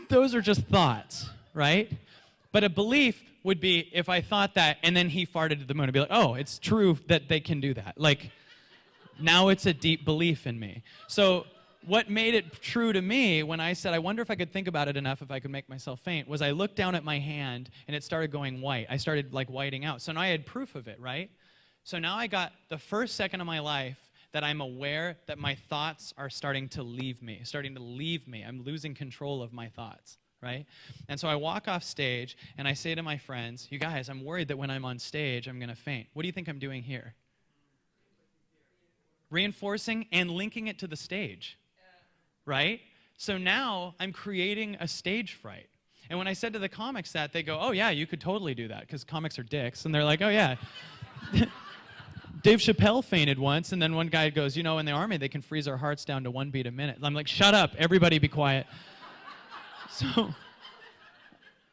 A: those are just thoughts, right? But a belief would be if I thought that and then he farted to the moon, I'd be like, oh, it's true that they can do that. Like, now it's a deep belief in me. So what made it true to me when I said, I wonder if I could think about it enough if I could make myself faint, was I looked down at my hand and it started going white. I started like whiting out. So now I had proof of it, right? So now I got the first second of my life that I'm aware that my thoughts are starting to leave me. I'm losing control of my thoughts, right? And so I walk off stage and I say to my friends, you guys, I'm worried that when I'm on stage, I'm going to faint. What do you think I'm doing here? Reinforcing and linking it to the stage, right? So now I'm creating a stage fright. And when I said to the comics that, they go, oh yeah, you could totally do that, because comics are dicks. And they're like, oh yeah. Dave Chappelle fainted once, and then one guy goes, you know, in the Army, they can freeze our hearts down to 1 beat a minute. I'm like, shut up, everybody be quiet.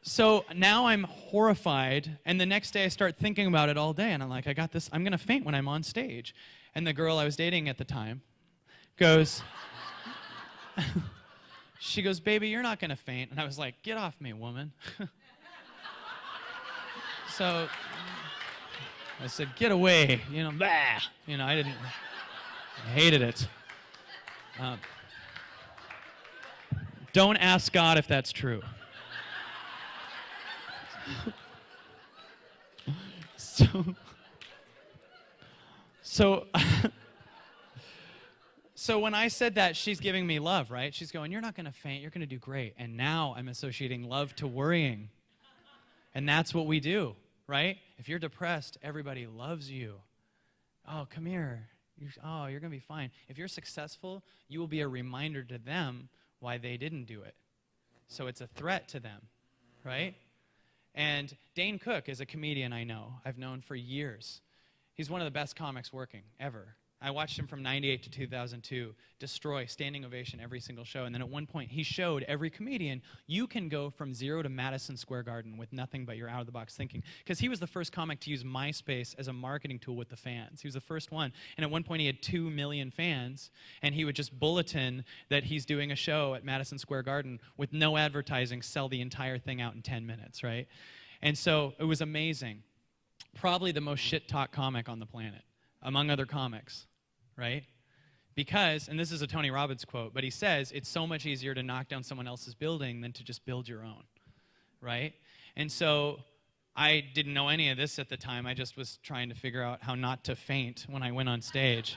A: So now I'm horrified, and the next day I start thinking about it all day, and I'm like, I got this, I'm gonna faint when I'm on stage. And the girl I was dating at the time goes, she goes, baby, you're not gonna faint. And I was like, get off me, woman. So I said, get away, you know, bah! You know, I hated it. Don't ask God if that's true. So when I said that, she's giving me love, right? She's going, you're not gonna faint, you're gonna do great. And now I'm associating love to worrying. And that's what we do, right? If you're depressed, everybody loves you. Oh, come here. You're going to be fine. If you're successful, you will be a reminder to them why they didn't do it. So it's a threat to them, right? And Dane Cook is a comedian I've known for years. He's one of the best comics working ever. I watched him from 98 to 2002 destroy standing ovation every single show. And then at one point, he showed every comedian, you can go from 0 to Madison Square Garden with nothing but your out-of-the-box thinking. Because he was the first comic to use MySpace as a marketing tool with the fans. He was the first one. And at one point, he had 2 million fans. And he would just bulletin that he's doing a show at Madison Square Garden with no advertising, sell the entire thing out in 10 minutes, right? And so it was amazing. Probably the most shit-talk comic on the planet, among other comics, right? Because, and this is a Tony Robbins quote, but he says, it's so much easier to knock down someone else's building than to just build your own, right? And so I didn't know any of this at the time. I just was trying to figure out how not to faint when I went on stage.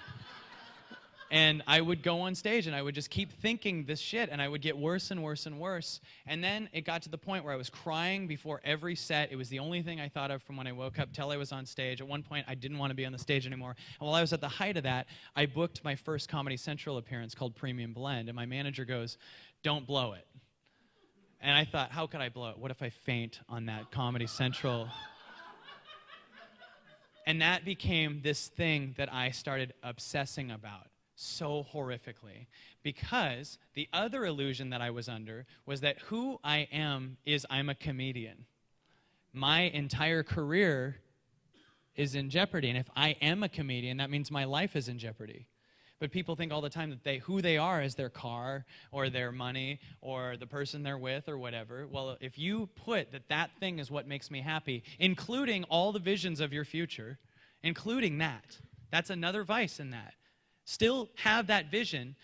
A: And I would go on stage and I would just keep thinking this shit, and I would get worse and worse and worse. And then it got to the point where I was crying before every set. It was the only thing I thought of from when I woke up till I was on stage. At one point, I didn't want to be on the stage anymore. And while I was at the height of that, I booked my first Comedy Central appearance called Premium Blend. And my manager goes, don't blow it. And I thought, how could I blow it? What if I faint on that Comedy Central? And that became this thing that I started obsessing about so horrifically, because the other illusion that I was under was that who I am is I'm a comedian. My entire career is in jeopardy, and if I am a comedian, that means my life is in jeopardy. But people think all the time that who they are is their car or their money or the person they're with or whatever. Well, if you put that thing is what makes me happy, including all the visions of your future, including that's another vice in that. Still have that vision,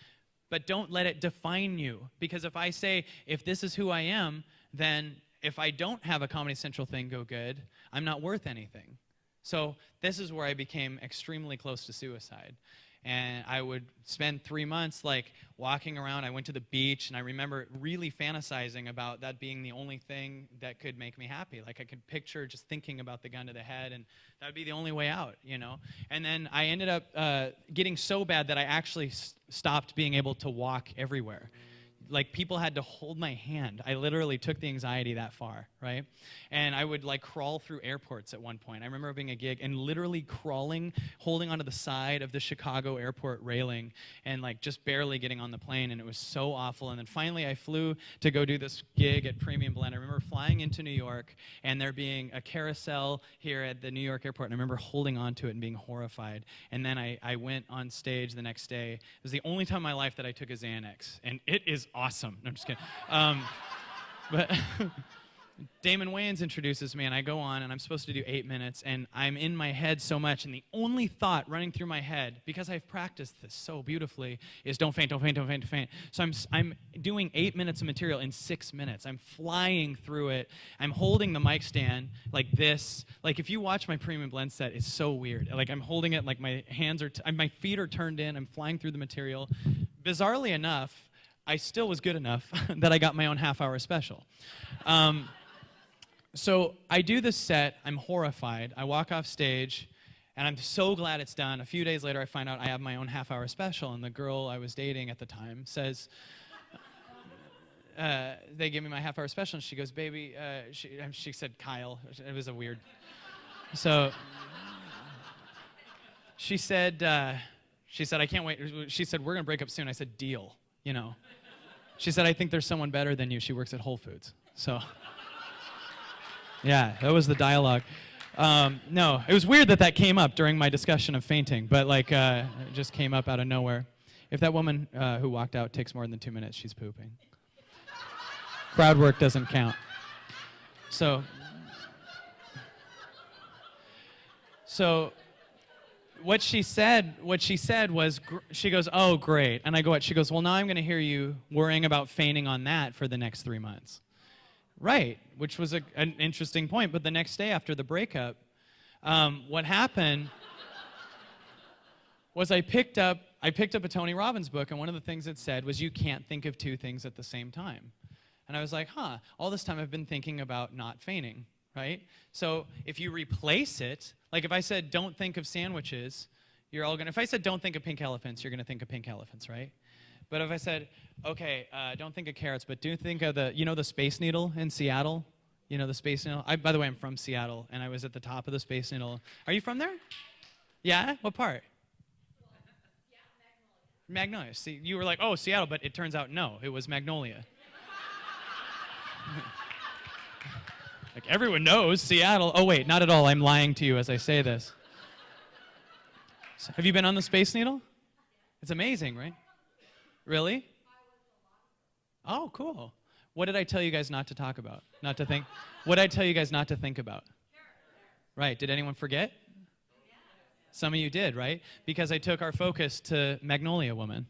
A: but don't let it define you. Because if I say, if this is who I am, then if I don't have a Comedy Central thing go good, I'm not worth anything. So this is where I became extremely close to suicide. And I would spend 3 months like walking around. I went to the beach, and I remember really fantasizing about that being the only thing that could make me happy. Like I could picture just thinking about the gun to the head, and that would be the only way out, you know? And then I ended up getting so bad that I actually stopped being able to walk everywhere. Like people had to hold my hand. I literally took the anxiety that far, right? And I would like crawl through airports at one point. I remember being a gig and literally crawling, holding onto the side of the Chicago airport railing and like just barely getting on the plane, and it was so awful. And then finally I flew to go do this gig at Premium Blend. I remember flying into New York and there being a carousel here at the New York airport, and I remember holding onto it and being horrified. And then I went on stage the next day. It was the only time in my life that I took a Xanax, and it is awesome. No, I'm just kidding. Damon Wayans introduces me, and I go on, and I'm supposed to do 8 minutes, and I'm in my head so much, and the only thought running through my head, because I've practiced this so beautifully, is don't faint, don't faint, don't faint, don't faint. So I'm doing 8 minutes of material in 6 minutes. I'm flying through it. I'm holding the mic stand like this. Like, if you watch my Premium Blend set, it's so weird. Like, I'm holding it like my hands are, my feet are turned in. I'm flying through the material. Bizarrely enough, I still was good enough that I got my own half-hour special. So I do this set, I'm horrified, I walk off stage, and I'm so glad it's done. A few days later, I find out I have my own half-hour special, and the girl I was dating at the time says, they give me my half-hour special, and she goes, baby, she said Kyle. It was a weird. So she said, I can't wait. She said, we're going to break up soon. I said, deal, you know. She said, I think there's someone better than you. She works at Whole Foods. So... yeah, that was the dialogue. No, it was weird that came up during my discussion of fainting, but like it just came up out of nowhere. If that woman who walked out takes more than 2 minutes, she's pooping. Crowd work doesn't count. So what she said was, she goes, oh, great. And I go, what? She goes, well, now I'm going to hear you worrying about fainting on that for the next 3 months. Right, which was an interesting point. But the next day after the breakup, what happened was I picked up a Tony Robbins book, and one of the things it said was you can't think of two things at the same time. And I was like, huh, all this time I've been thinking about not fainting, right? So if you replace it, like if I said don't think of sandwiches, you're all gonna, if I said don't think of pink elephants, you're gonna think of pink elephants, right? But if I said, okay, don't think of carrots, but do think of the Space Needle in Seattle? You know the Space Needle? By the way, I'm from Seattle, and I was at the top of the Space Needle. Are you from there? Yeah? What part? Yeah, Magnolia. Magnolia. See, you were like, oh, Seattle, but it turns out no, it was Magnolia. Like, everyone knows Seattle. Oh, wait, not at all. I'm lying to you as I say this. So, have you been on the Space Needle? It's amazing, right? Really? Oh, cool. What did I tell you guys not to talk about? Not to think? What did I tell you guys not to think about? Right. Did anyone forget? Some of you did, right? Because I took our focus to Magnolia Woman.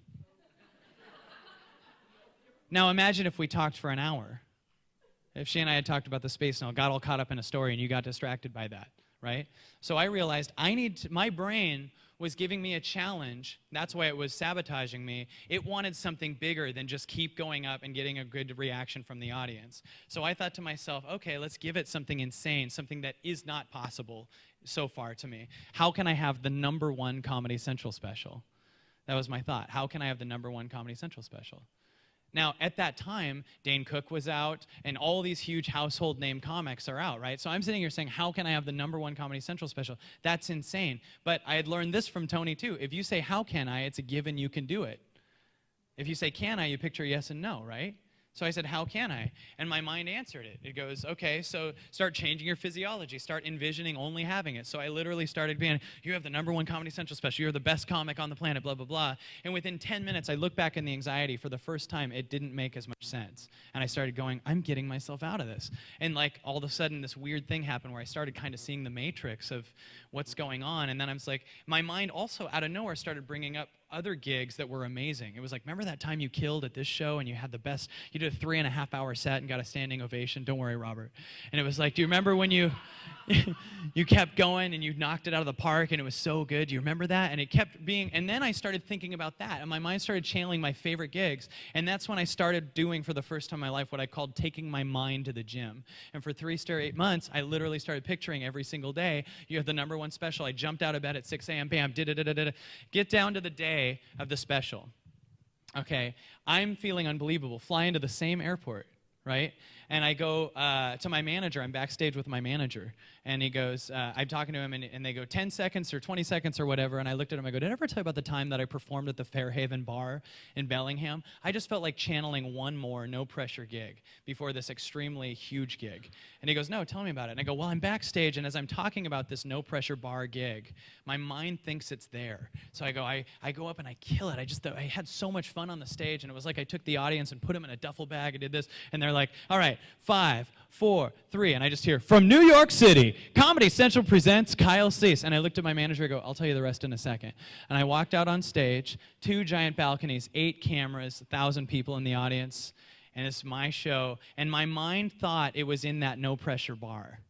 A: Now imagine if we talked for an hour. If she and I had talked about the Space Needle, got all caught up in a story, and you got distracted by that, right? So I realized my brain was giving me a challenge. That's why it was sabotaging me. It wanted something bigger than just keep going up and getting a good reaction from the audience. So I thought to myself, okay, let's give it something insane, something that is not possible so far to me. How can I have the #1 Comedy Central special? That was my thought. How can I have the #1 Comedy Central special? Now, at that time, Dane Cook was out, and all these huge household name comics are out, right? So I'm sitting here saying, how can I have the #1 Comedy Central special? That's insane. But I had learned this from Tony, too. If you say, how can I, it's a given you can do it. If you say, can I, you picture yes and no, right? So I said, how can I? And my mind answered it. It goes, okay, so start changing your physiology. Start envisioning only having it. So I literally started being, you have the #1 Comedy Central special. You're the best comic on the planet, blah, blah, blah. And within 10 minutes, I looked back in the anxiety. For the first time, it didn't make as much sense. And I started going, I'm getting myself out of this. And like all of a sudden, this weird thing happened where I started kind of seeing the matrix of what's going on. And then I was like, my mind also out of nowhere started bringing up other gigs that were amazing. It was like, remember that time you killed at this show and you had the best, you did a 3.5-hour set and got a standing ovation? Don't worry, Robert. And it was like, do you remember when you you kept going and you knocked it out of the park and it was so good? Do you remember that? And it kept being, and then I started thinking about that and my mind started channeling my favorite gigs. And that's when I started doing for the first time in my life what I called taking my mind to the gym. And for 3 straight months, I literally started picturing every single day, you have the #1 special. I jumped out of bed at 6 a.m., bam, get down to the day of the special. Okay, I'm feeling unbelievable. Fly into the same airport, right? And I go to my manager. I'm backstage with my manager. And he goes, I'm talking to him, and they go 10 seconds or 20 seconds or whatever. And I looked at him. I go, did I ever tell you about the time that I performed at the Fairhaven Bar in Bellingham? I just felt like channeling one more no-pressure gig before this extremely huge gig. And he goes, no, tell me about it. And I go, well, I'm backstage, and as I'm talking about this no-pressure bar gig, my mind thinks it's there. So I go up and I kill it. I had so much fun on the stage, and it was like I took the audience and put them in a duffel bag and did this. And they're like, all right, 5, 4, 3, and I just hear, from New York City, Comedy Central presents Kyle Cease. And I looked at my manager and go, I'll tell you the rest in a second. And I walked out on stage, 2 giant balconies, 8 cameras, 1,000 people in the audience, and it's my show. And my mind thought it was in that no-pressure bar.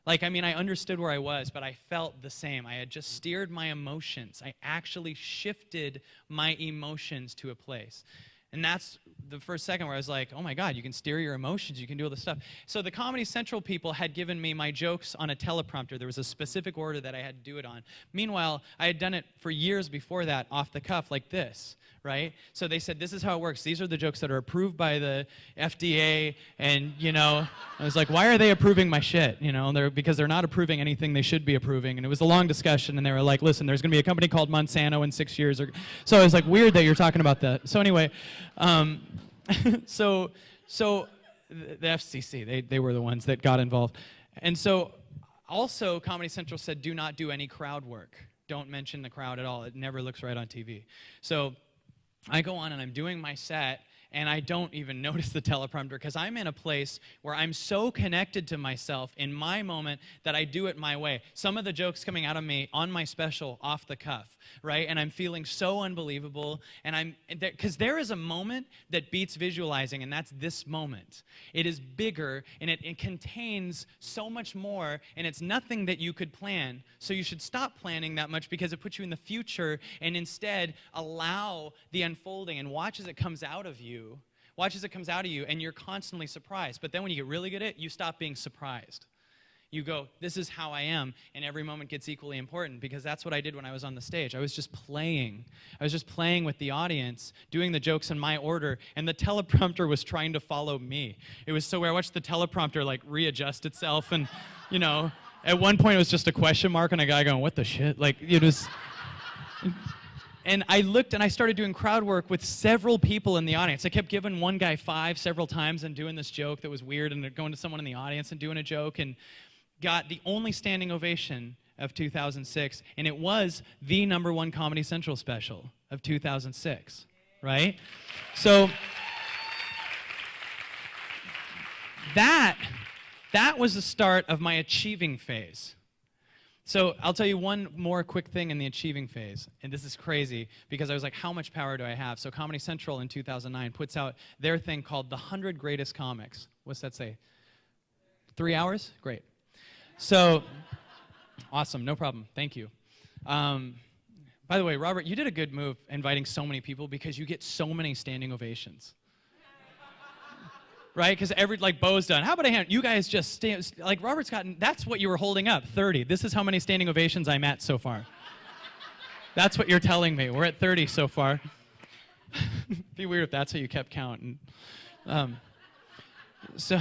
A: Like, I mean, I understood where I was, but I felt the same. I had just steered my emotions. I actually shifted my emotions to a place. And that's the first second where I was like, oh my God, you can steer your emotions, you can do all this stuff. So the Comedy Central people had given me my jokes on a teleprompter. There was a specific order that I had to do it on. Meanwhile, I had done it for years before that off the cuff like this, right? So they said, this is how it works. These are the jokes that are approved by the FDA. And, you know, I was like, why are they approving my shit? You know, because they're not approving anything they should be approving. And it was a long discussion. And they were like, listen, there's going to be a company called Monsanto in 6 years. So I was like, weird that you're talking about that. So anyway, so the FCC, they were the ones that got involved. And so also Comedy Central said, do not do any crowd work. Don't mention the crowd at all. It never looks right on TV. So I go on and I'm doing my set, and I don't even notice the teleprompter because I'm in a place where I'm so connected to myself in my moment that I do it my way. Some of the jokes coming out of me on my special off the cuff, right? And I'm feeling so unbelievable, and because there is a moment that beats visualizing, and that's this moment. It is bigger, and it contains so much more, and it's nothing that you could plan. So you should stop planning that much because it puts you in the future, and instead allow the unfolding and watch as it comes out of you. Watch as it comes out of you, and you're constantly surprised. But then when you get really good at it, you stop being surprised. You go, this is how I am, and every moment gets equally important, because that's what I did when I was on the stage. I was just playing. I was just playing with the audience, doing the jokes in my order, and the teleprompter was trying to follow me. It was so weird. I watched the teleprompter like readjust itself, and, you know, at one point it was just a question mark and a guy going, what the shit? Like, it was... And I looked and I started doing crowd work with several people in the audience. I kept giving one guy 5 several times and doing this joke that was weird, and going to someone in the audience and doing a joke, and got the only standing ovation of 2006, and it was the #1 Comedy Central special of 2006, right? So that was the start of my achieving phase. So I'll tell you one more quick thing in the achieving phase, and this is crazy because I was like, how much power do I have? So Comedy Central in 2009 puts out their thing called the 100 Greatest Comics. What's that say? 3 hours? Great. So, awesome, no problem, thank you. By the way, Robert, you did a good move inviting so many people because you get so many standing ovations. Right? Because like Bo's done. How about a hand? You guys just like Robert's gotten, that's what you were holding up, 30. This is how many standing ovations I'm at so far. That's what you're telling me. We're at 30 so far. It'd be weird if that's how you kept counting. So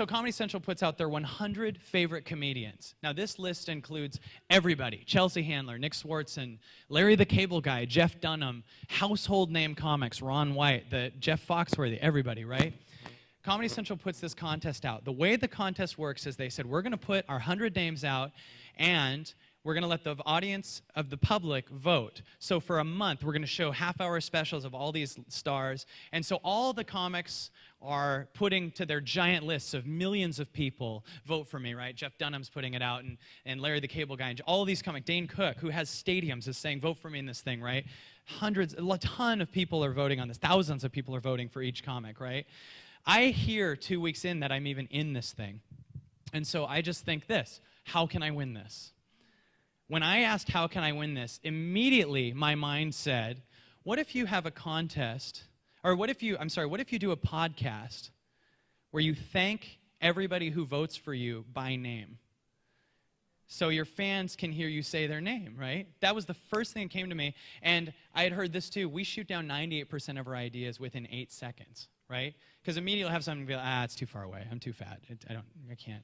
A: Comedy Central puts out their 100 favorite comedians. Now this list includes everybody: Chelsea Handler, Nick Swartzen, Larry the Cable Guy, Jeff Dunham, household name comics, Ron White, Jeff Foxworthy, everybody, right? Comedy Central puts this contest out. The way the contest works is they said, we're going to put our 100 names out, and we're going to let the audience of the public vote. So for a month, we're going to show half-hour specials of all these stars. And so all the comics are putting to their giant lists of millions of people, vote for me, right? Jeff Dunham's putting it out, and Larry the Cable Guy, and all of these comics. Dane Cook, who has stadiums, is saying, vote for me in this thing, right? A ton of people are voting on this. Thousands of people are voting for each comic, right? I hear 2 weeks in that I'm even in this thing. And so I just think this: how can I win this? When I asked, how can I win this, immediately my mind said, what if you have a contest, or what if you do a podcast where you thank everybody who votes for you by name? So your fans can hear you say their name, right? That was the first thing that came to me. And I had heard this too: we shoot down 98% of our ideas within 8 seconds, right? Because immediately I'll have something be like, it's too far away, I'm too fat, I can't.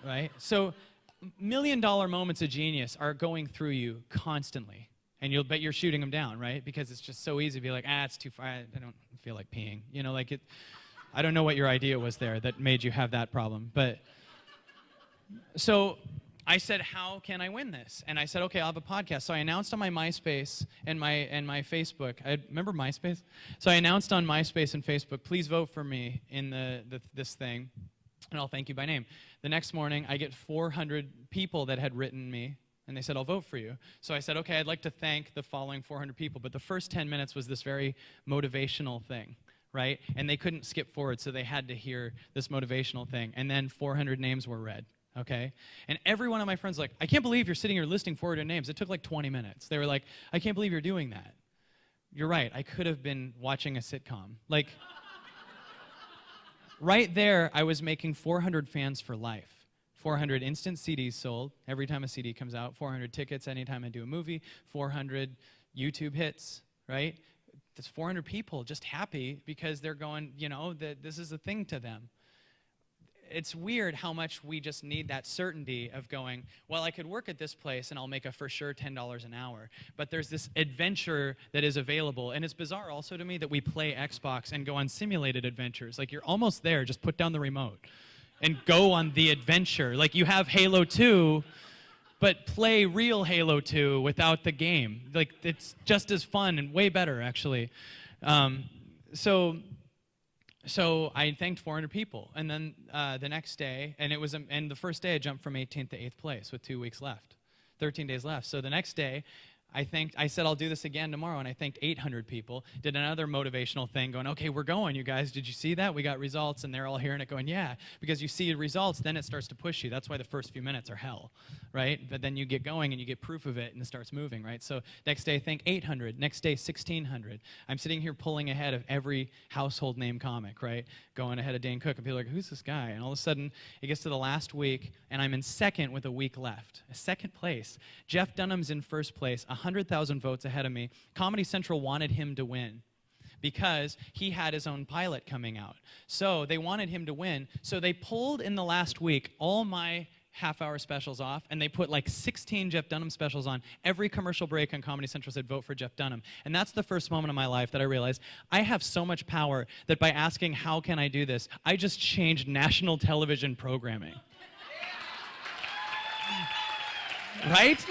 A: Right? So $1 million moments of genius are going through you constantly, and you'll bet you're shooting them down, right? Because it's just so easy to be like, it's too far, I don't feel like peeing. You know, like I don't know what your idea was there that made you have that problem. But so I said, how can I win this? And I said, okay, I'll have a podcast. So I announced on my MySpace and my Facebook. I remember MySpace? So I announced on MySpace and Facebook, please vote for me in this thing, and I'll thank you by name. The next morning, I get 400 people that had written me, and they said, I'll vote for you. So I said, okay, I'd like to thank the following 400 people. But the first 10 minutes was this very motivational thing, right? And they couldn't skip forward, so they had to hear this motivational thing. And then 400 names were read, okay? And every one of my friends was like, I can't believe you're sitting here listing 400 names. It took like 20 minutes. They were like, I can't believe you're doing that. You're right. I could have been watching a sitcom. Like, right there, I was making 400 fans for life. 400 instant CDs sold every time a CD comes out, 400 tickets anytime I do a movie, 400 YouTube hits, right? That's 400 people just happy because they're going, you know, that this is a thing to them. It's weird how much we just need that certainty of going, well, I could work at this place and I'll make a for sure $10 an hour. But there's this adventure that is available. And it's bizarre also to me that we play Xbox and go on simulated adventures. Like, you're almost there, just put down the remote and go on the adventure. Like, you have Halo 2, but play real Halo 2 without the game. Like, it's just as fun and way better, actually. So I thanked 400 people, and then the next day, and the first day I jumped from 18th to 8th place with 2 weeks left, 13 days left. So the next day, I said I'll do this again tomorrow, and I thanked 800 people. Did another motivational thing, going, okay, we're going, you guys. Did you see that? We got results, and they're all hearing it, going, yeah. Because you see results, then it starts to push you. That's why the first few minutes are hell, right? But then you get going, and you get proof of it, and it starts moving, right? So next day, thank 800. Next day, 1,600. I'm sitting here pulling ahead of every household name comic, right? Going ahead of Dane Cook, and people are like, who's this guy? And all of a sudden, it gets to the last week, and I'm in second with a week left. Second place. Jeff Dunham's in first place, 100,000 votes ahead of me. Comedy Central wanted him to win because he had his own pilot coming out. So they wanted him to win. So they pulled in the last week all my half-hour specials off, and they put like 16 Jeff Dunham specials on. Every commercial break on Comedy Central said, vote for Jeff Dunham. And that's the first moment of my life that I realized I have so much power that by asking, how can I do this, I just changed national television programming. Right?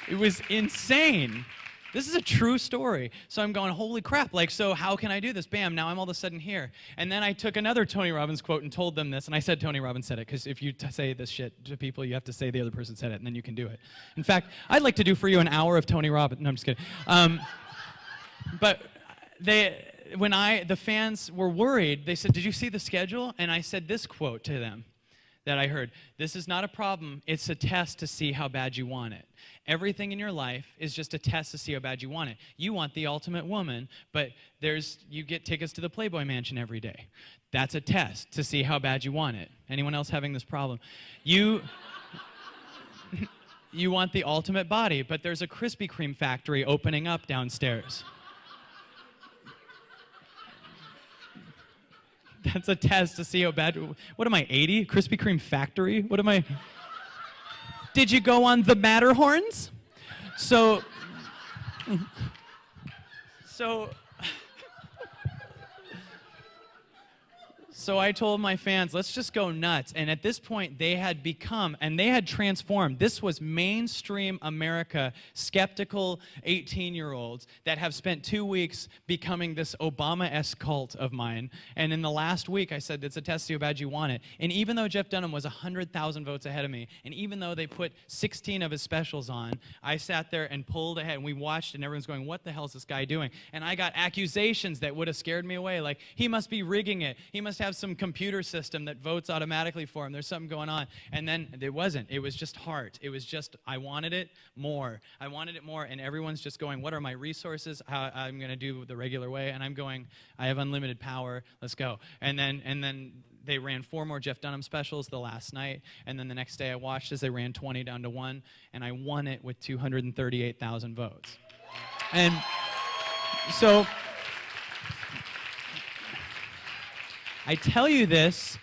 A: It was insane. This is a true story. So I'm going, holy crap, like, so how can I do this? Bam, now I'm all of a sudden here. And then I took another Tony Robbins quote and told them this, and I said Tony Robbins said it, because if you say this shit to people, you have to say the other person said it, and then you can do it. In fact, I'd like to do for you an hour of Tony Robbins. No, I'm just kidding. But the fans were worried, they said, did you see the schedule? And I said this quote to them that I heard. This is not a problem. It's a test to see how bad you want it. Everything in your life is just a test to see how bad you want it. You want the ultimate woman, but you get tickets to the Playboy Mansion every day. That's a test to see how bad you want it. Anyone else having this problem? You want the ultimate body, but there's a Krispy Kreme factory opening up downstairs. That's a test to see how bad. What am I, 80? Krispy Kreme factory? What am I? Did you go on the Matterhorns? So I told my fans, let's just go nuts. And at this point, they had become, and they had transformed. This was mainstream America, skeptical 18-year-olds that have spent 2 weeks becoming this Obama-esque cult of mine. And in the last week, I said, it's a test to see how bad you want it. And even though Jeff Dunham was 100,000 votes ahead of me, and even though they put 16 of his specials on, I sat there and pulled ahead, and we watched, and everyone's going, what the hell is this guy doing? And I got accusations that would have scared me away, like, he must be rigging it. He must have some computer system that votes automatically for him. There's something going on. And then it wasn't. It was just heart. It was just, I wanted it more. I wanted it more, and everyone's just going, what are my resources? How I'm going to do the regular way. And I'm going, I have unlimited power. Let's go. And then they ran 4 more Jeff Dunham specials the last night, and then the next day I watched as they ran 20 down to 1, and I won it with 238,000 votes. And so I tell you this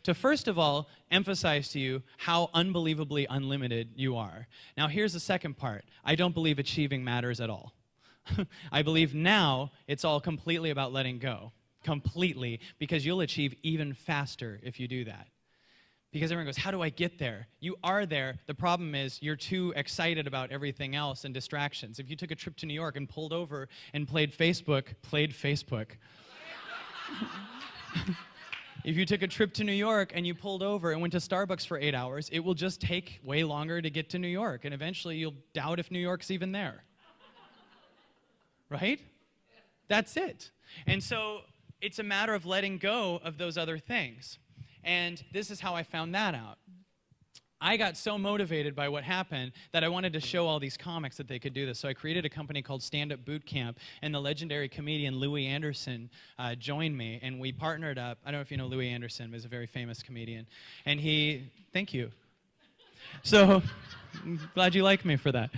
A: to, first of all, emphasize to you how unbelievably unlimited you are. Now, here's the second part. I don't believe achieving matters at all. I believe now it's all completely about letting go. Completely, because you'll achieve even faster if you do that. Because everyone goes, how do I get there? You are there. The problem is you're too excited about everything else and distractions. If you took a trip to New York and pulled over and played Facebook. If you took a trip to New York and you pulled over and went to Starbucks for 8 hours, it will just take way longer to get to New York. And eventually you'll doubt if New York's even there. Right? That's it. And so it's a matter of letting go of those other things. And this is how I found that out. I got so motivated by what happened that I wanted to show all these comics that they could do this. So I created a company called Stand Up Boot Camp, and the legendary comedian Louis Anderson joined me, and we partnered up. I don't know if you know Louis Anderson, but he's a very famous comedian. And thank you. So I'm glad you like me for that.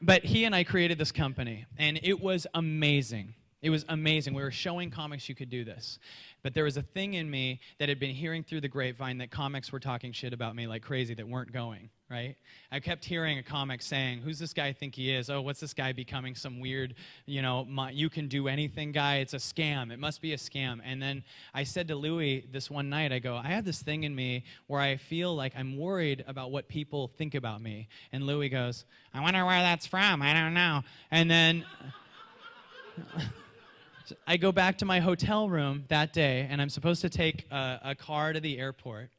A: But he and I created this company, and it was amazing. It was amazing. We were showing comics you could do this. But there was a thing in me that had been hearing through the grapevine that comics were talking shit about me like crazy that weren't going, right? I kept hearing a comic saying, who's this guy think he is? Oh, what's this guy becoming some weird, you can do anything guy? It's a scam. It must be a scam. And then I said to Louis this one night, I go, I have this thing in me where I feel like I'm worried about what people think about me. And Louis goes, I wonder where that's from. I don't know. And then I go back to my hotel room that day, and I'm supposed to take a car to the airport.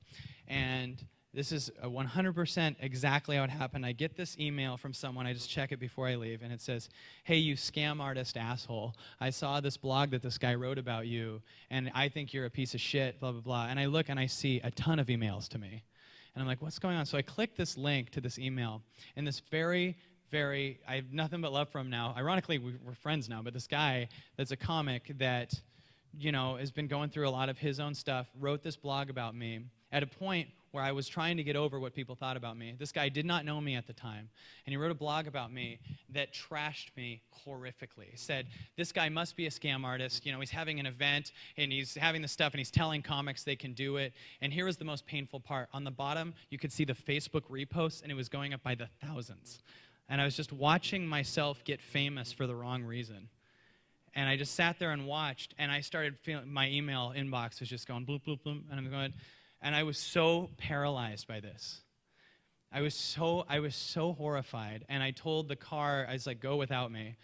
A: And this is 100% exactly how it happened. I get this email from someone. I just check it before I leave, and it says, hey, you scam artist asshole. I saw this blog that this guy wrote about you, and I think you're a piece of shit, blah, blah, blah. And I look, and I see a ton of emails to me. And I'm like, what's going on? So I click this link to this email, and this I have nothing but love for him now. Ironically, we're friends now, but this guy that's a comic that, has been going through a lot of his own stuff, wrote this blog about me at a point where I was trying to get over what people thought about me. This guy did not know me at the time, and he wrote a blog about me that trashed me horrifically. He said, this guy must be a scam artist. He's having an event, and he's having this stuff, and he's telling comics they can do it. And here was the most painful part. On the bottom, you could see the Facebook reposts, and it was going up by the thousands. And I was just watching myself get famous for the wrong reason. And I just sat there and watched, and I started feeling my email inbox was just going bloop, bloop, bloop, and I'm going, and I was so paralyzed by this. I was so horrified, and I told the car, I was like, go without me.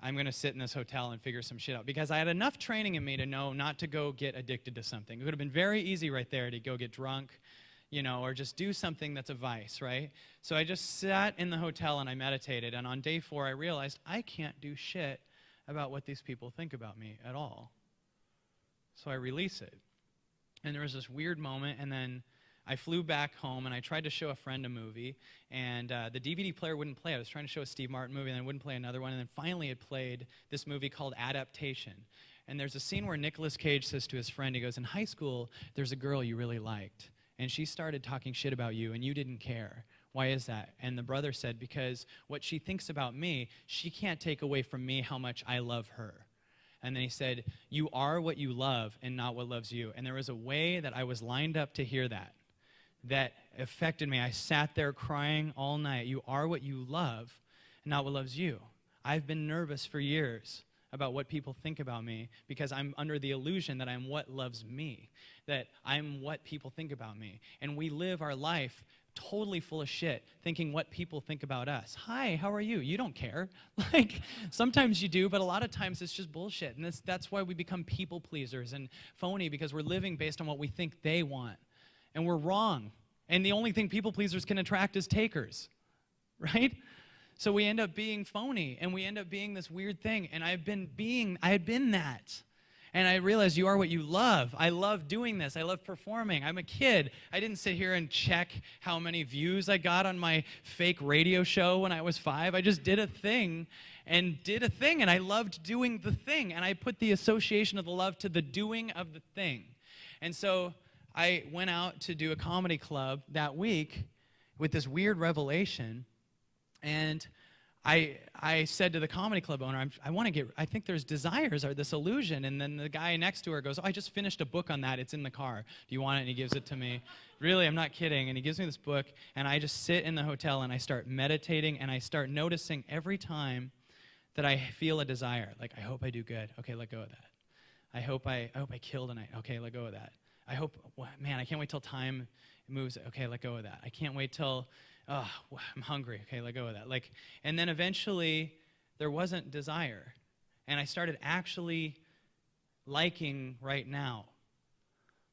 A: I'm going to sit in this hotel and figure some shit out. Because I had enough training in me to know not to go get addicted to something. It would have been very easy right there to go get drunk, or just do something that's a vice, right? So I just sat in the hotel and I meditated, and on day 4 I realized I can't do shit about what these people think about me at all. So I release it. And there was this weird moment, and then I flew back home, and I tried to show a friend a movie, and the DVD player wouldn't play. I was trying to show a Steve Martin movie, and then it wouldn't play another one, and then finally it played this movie called Adaptation. And there's a scene where Nicolas Cage says to his friend, he goes, in high school, there's a girl you really liked. And she started talking shit about you, and you didn't care. Why is that? And the brother said, because what she thinks about me, she can't take away from me how much I love her. And then he said, you are what you love and not what loves you. And there was a way that I was lined up to hear that affected me. I sat there crying all night. You are what you love and not what loves you. I've been nervous for years about what people think about me because I'm under the illusion that I'm what loves me, that I'm what people think about me. And we live our life totally full of shit, thinking what people think about us. Hi, how are you? You don't care. Sometimes you do, but a lot of times it's just bullshit. And that's why we become people pleasers and phony, because we're living based on what we think they want. And we're wrong. And the only thing people pleasers can attract is takers, right? So we end up being phony, and we end up being this weird thing. And I had been that. And I realized you are what you love. I love doing this. I love performing. I'm a kid. I didn't sit here and check how many views I got on my fake radio show when I was 5. I just did a thing, and I loved doing the thing. And I put the association of the love to the doing of the thing. And so I went out to do a comedy club that week with this weird revelation. And I said to the comedy club owner, I think there's desires are this illusion. And then the guy next to her goes, oh, I just finished a book on that. It's in the car. Do you want it? And he gives it to me. Really, I'm not kidding. And he gives me this book, and I just sit in the hotel, and I start meditating, and I start noticing every time that I feel a desire. Like, I hope I do good. Okay, let go of that. I hope I kill tonight. Okay, let go of that. man, I can't wait till time moves. Okay, let go of that. I can't wait till, I'm hungry. Okay, let go of that. And then eventually there wasn't desire. And I started actually liking right now.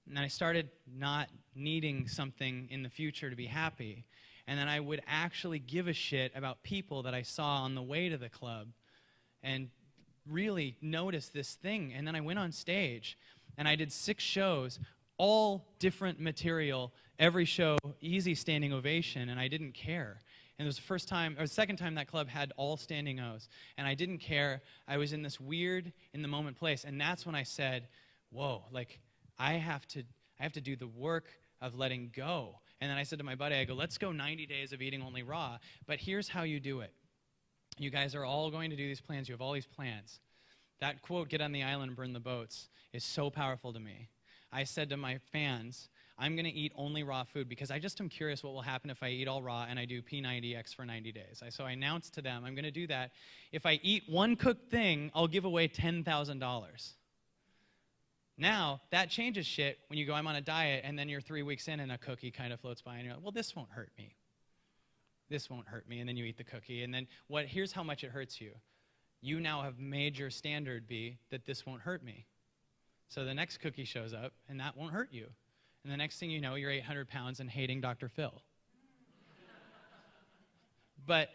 A: And I started not needing something in the future to be happy. And then I would actually give a shit about people that I saw on the way to the club and really notice this thing. And then I went on stage and I did 6 shows, all different material, every show, easy standing ovation, and I didn't care. And it was the second time that club had all standing O's. And I didn't care. I was in this weird, in the moment place. And that's when I said, whoa, I have to do the work of letting go. And then I said to my buddy, I go, let's go 90 days of eating only raw. But here's how you do it. You guys are all going to do these plans. You have all these plans. That quote, get on the island and burn the boats, is so powerful to me. I said to my fans, I'm going to eat only raw food because I just am curious what will happen if I eat all raw and I do P90X for 90 days. So I announced to them, I'm going to do that. If I eat one cooked thing, I'll give away $10,000. Now, that changes shit when you go, I'm on a diet, and then you're 3 weeks in and a cookie kind of floats by and you're like, well, this won't hurt me. This won't hurt me. And then you eat the cookie. And then here's how much it hurts you. You now have made your standard be that this won't hurt me. So the next cookie shows up, and that won't hurt you. And the next thing you know, you're 800 pounds and hating Dr. Phil. But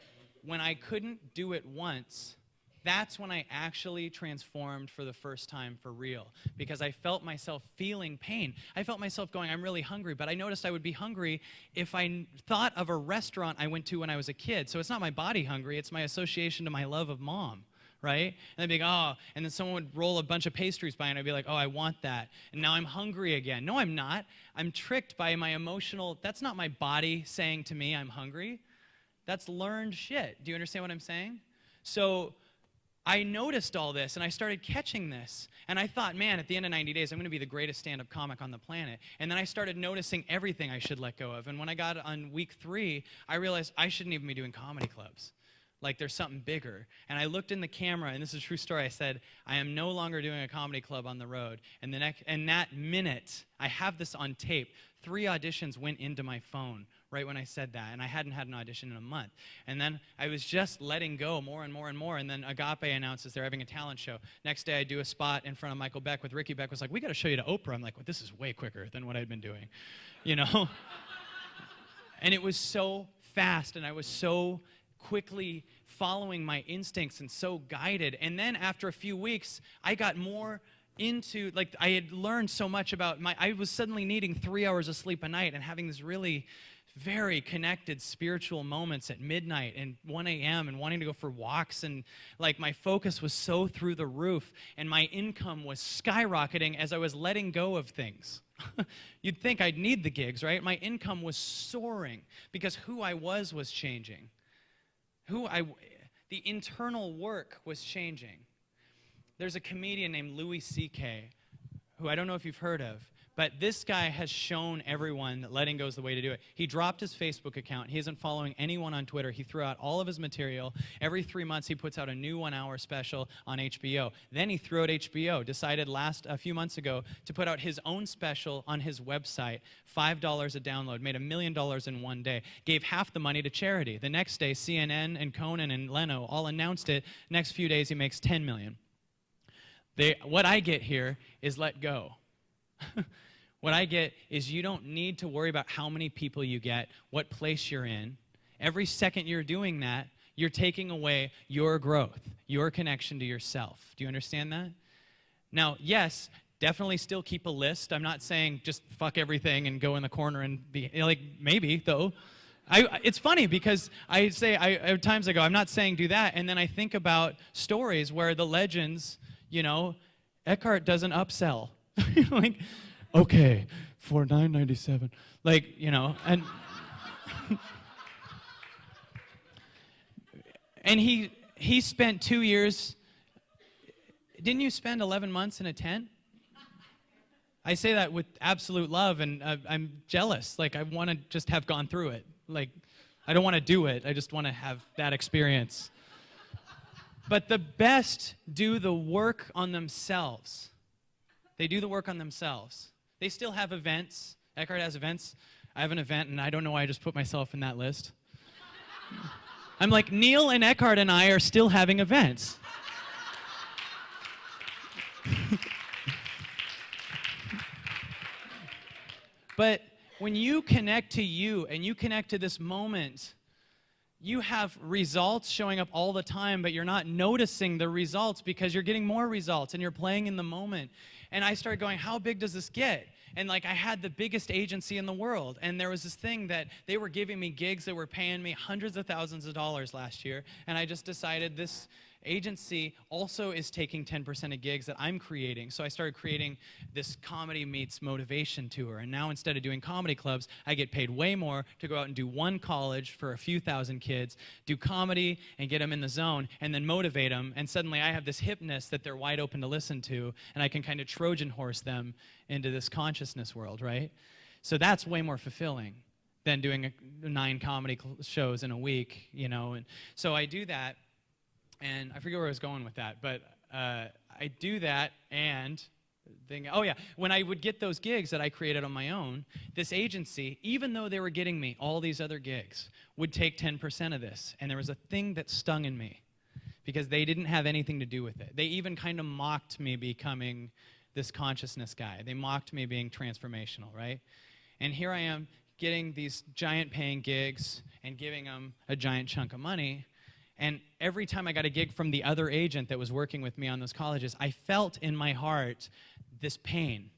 A: when I couldn't do it once, that's when I actually transformed for the first time for real, because I felt myself feeling pain. I felt myself going, I'm really hungry, but I noticed I would be hungry if I thought of a restaurant I went to when I was a kid. So it's not my body hungry, it's my association to my love of mom, right? And I'd be like, and then someone would roll a bunch of pastries by and I'd be like, I want that. And now I'm hungry again. No, I'm not. I'm tricked by my emotional, that's not my body saying to me I'm hungry. That's learned shit. Do you understand what I'm saying? So I noticed all this, and I started catching this. And I thought, man, at the end of 90 days, I'm going to be the greatest stand-up comic on the planet. And then I started noticing everything I should let go of. And when I got on week 3, I realized I shouldn't even be doing comedy clubs. There's something bigger. And I looked in the camera, and this is a true story. I said, I am no longer doing a comedy club on the road. And that minute, I have this on tape. 3 auditions went into my phone right when I said that, and I hadn't had an audition in a month. And then I was just letting go more and more and more, and then Agape announces they're having a talent show. Next day, I do a spot in front of Michael Beck with Ricky Beck. Was like, we got to show you to Oprah. I'm like, well, this is way quicker than what I'd been doing, And it was so fast, and I was so quickly following my instincts and so guided. And then after a few weeks, I got more into, I had learned so much about I was suddenly needing 3 hours of sleep a night and having this really very connected spiritual moments at midnight and 1 a.m. and wanting to go for walks, and my focus was so through the roof, and my income was skyrocketing as I was letting go of things. You'd think I'd need the gigs, right? My income was soaring because who I was changing. The internal work was changing. There's a comedian named Louis C.K., who I don't know if you've heard of, but this guy has shown everyone that letting go is the way to do it. He dropped his Facebook account. He isn't following anyone on Twitter. He threw out all of his material. Every 3 months, he puts out a new 1-hour special on HBO. Then he threw out HBO, decided a few months ago to put out his own special on his website, $5 a download, made $1 million in 1 day, gave half the money to charity. The next day, CNN and Conan and Leno all announced it. Next few days, he makes $10 million. What I get here is let go. What I get is you don't need to worry about how many people you get, what place you're in. Every second you're doing that, you're taking away your growth, your connection to yourself. Do you understand that? Now, yes, definitely still keep a list. I'm not saying just fuck everything and go in the corner and be, maybe, though. It's funny because at times I go, I'm not saying do that, and then I think about stories where the legends, Eckhart doesn't upsell. Okay, for $9.97, and and he spent 2 years. Didn't you spend 11 months in a tent? I say that with absolute love, and I'm jealous. I want to just have gone through it. I don't want to do it. I just want to have that experience. But the best do the work on themselves. They do the work on themselves. They still have events. Eckhart has events. I have an event, and I don't know why I just put myself in that list. I'm like, Neil and Eckhart and I are still having events. But when you connect to you and you connect to this moment, you have results showing up all the time, but you're not noticing the results because you're getting more results and you're playing in the moment. And I started going, how big does this get? And like, I had the biggest agency in the world, and there was this thing that they were giving me gigs that were paying me hundreds of thousands of dollars last year, and I just decided this agency also is taking 10% of gigs that I'm creating. So I started creating this comedy meets motivation tour. And now instead of doing comedy clubs, I get paid way more to go out and do one college for a few thousand kids, do comedy and get them in the zone, and then motivate them. And suddenly I have this hipness that they're wide open to listen to, and I can kind of Trojan horse them into this consciousness world, right? So that's way more fulfilling than doing 9 comedy shows in a week, you know. And so I do that. And I forget where I was going with that, but I do that and when I would get those gigs that I created on my own, this agency, even though they were getting me all these other gigs, would take 10% of this. And there was a thing that stung in me because they didn't have anything to do with it. They even kind of mocked me becoming this consciousness guy. They mocked me being transformational, right? And here I am getting these giant paying gigs and giving them a giant chunk of money. And every time I got a gig from the other agent that was working with me on those colleges, I felt in my heart this pain.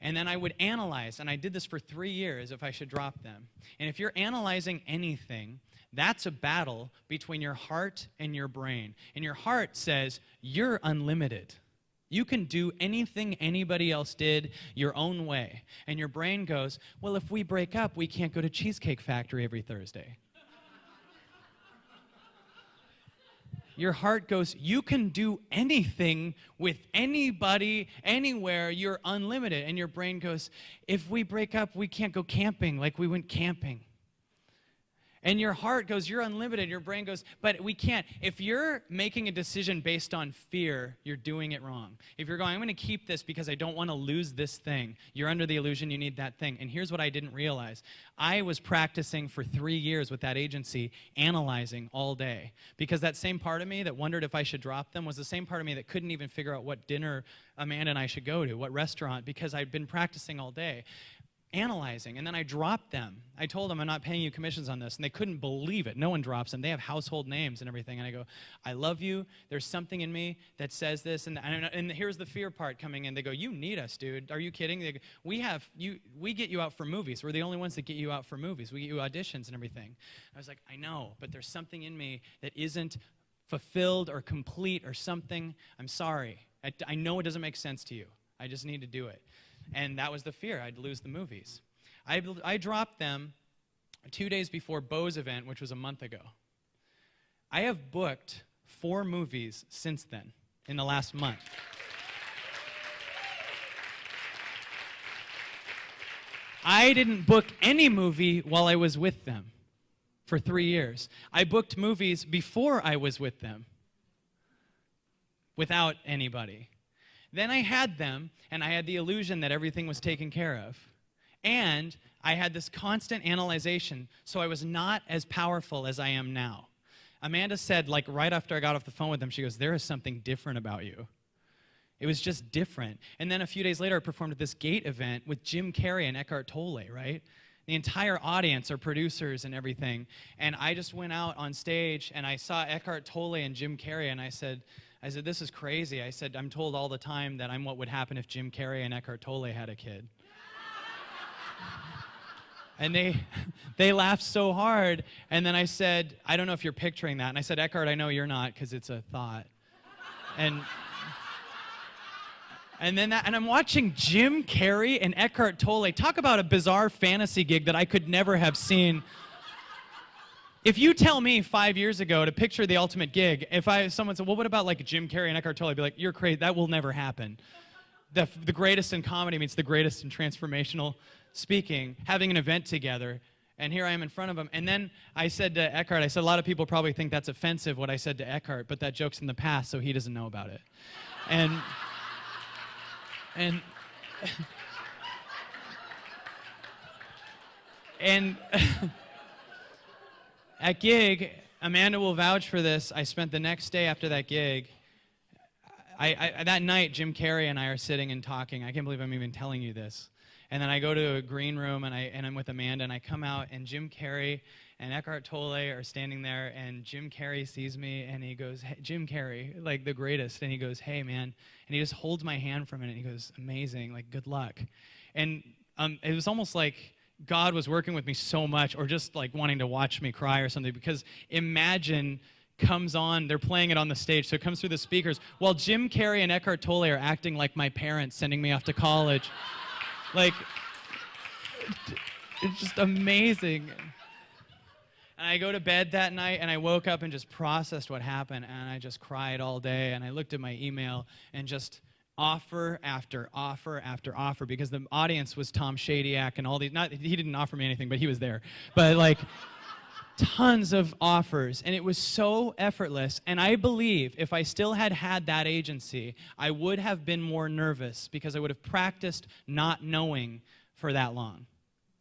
A: And then I would analyze, and I did this for 3 years, if I should drop them. And if you're analyzing anything, that's a battle between your heart and your brain. And your heart says, you're unlimited. You can do anything anybody else did your own way. And your brain goes, well, if we break up, we can't go to Cheesecake Factory every Thursday. Your heart goes, you can do anything with anybody, anywhere, you're unlimited. And your brain goes, if we break up, we can't go camping like we went camping. And your heart goes, you're unlimited. Your brain goes, but we can't. If you're making a decision based on fear, you're doing it wrong. If you're going, I'm going to keep this because I don't want to lose this thing, you're under the illusion you need that thing. And here's what I didn't realize. I was practicing for 3 years with that agency, analyzing all day. Because that same part of me that wondered if I should drop them was the same part of me that couldn't even figure out what dinner Amanda and I should go to, what restaurant, because I'd been practicing all day. Analyzing, and then I dropped them. I told them I'm not paying you commissions on this, and they couldn't believe it. No one drops them. They have household names and everything, and I go, I love you. There's something in me that says this, and here's the fear part coming in. They go, you need us, dude. Are you kidding? They go, we get you out for movies. We're the only ones that get you out for movies. We get you auditions and everything. I was like, I know, but there's something in me that isn't fulfilled or complete or something. I'm sorry. I know it doesn't make sense to you. I just need to do it. And that was the fear. I'd lose the movies. I dropped them 2 days before Bo's event, which was a month ago. I have booked 4 movies since then, in the last month. I didn't book any movie while I was with them for 3 years. I booked movies before I was with them, without anybody. Then I had them, and I had the illusion that everything was taken care of. And I had this constant analyzation, so I was not as powerful as I am now. Amanda said, like right after I got off the phone with them, she goes, there is something different about you. It was just different. And then a few days later, I performed at this Gate event with Jim Carrey and Eckhart Tolle, right? The entire audience are producers and everything. And I just went out on stage, and I saw Eckhart Tolle and Jim Carrey, and I said, this is crazy. I said, I'm told all the time that I'm what would happen if Jim Carrey and Eckhart Tolle had a kid. And they laughed so hard. And then I said, I don't know if you're picturing that. And I said, Eckhart, I know you're not, because it's a thought. And I'm watching Jim Carrey and Eckhart Tolle. Talk about a bizarre fantasy gig that I could never have seen. If you tell me 5 years ago to picture the ultimate gig, someone said, well, what about like Jim Carrey and Eckhart Tolle? I'd be like, you're crazy. That will never happen. The greatest in comedy meets the greatest in transformational speaking, having an event together. And here I am in front of them. And then I said to Eckhart, a lot of people probably think that's offensive what I said to Eckhart, but that joke's in the past, so he doesn't know about it. And And at gig, Amanda will vouch for this. I spent the next day after that gig. That night, Jim Carrey and I are sitting and talking. I can't believe I'm even telling you this. And then I go to a green room, and I'm with Amanda, and I come out, and Jim Carrey and Eckhart Tolle are standing there, and Jim Carrey sees me, and he goes, hey, Jim Carrey, like the greatest, and he goes, hey, man. And he just holds my hand for a minute, and he goes, amazing, like, good luck. And it was almost like God was working with me so much, or just like wanting to watch me cry or something, because Imagine comes on, they're playing it on the stage, so it comes through the speakers, while Jim Carrey and Eckhart Tolle are acting like my parents sending me off to college. Like, it's just amazing. And I go to bed that night, and I woke up and just processed what happened, and I just cried all day, and I looked at my email, and just offer after offer after offer, because the audience was Tom Shadyac and all these, he didn't offer me anything, but he was there. But like, tons of offers, and it was so effortless. And I believe if I still had that agency, I would have been more nervous, because I would have practiced not knowing for that long.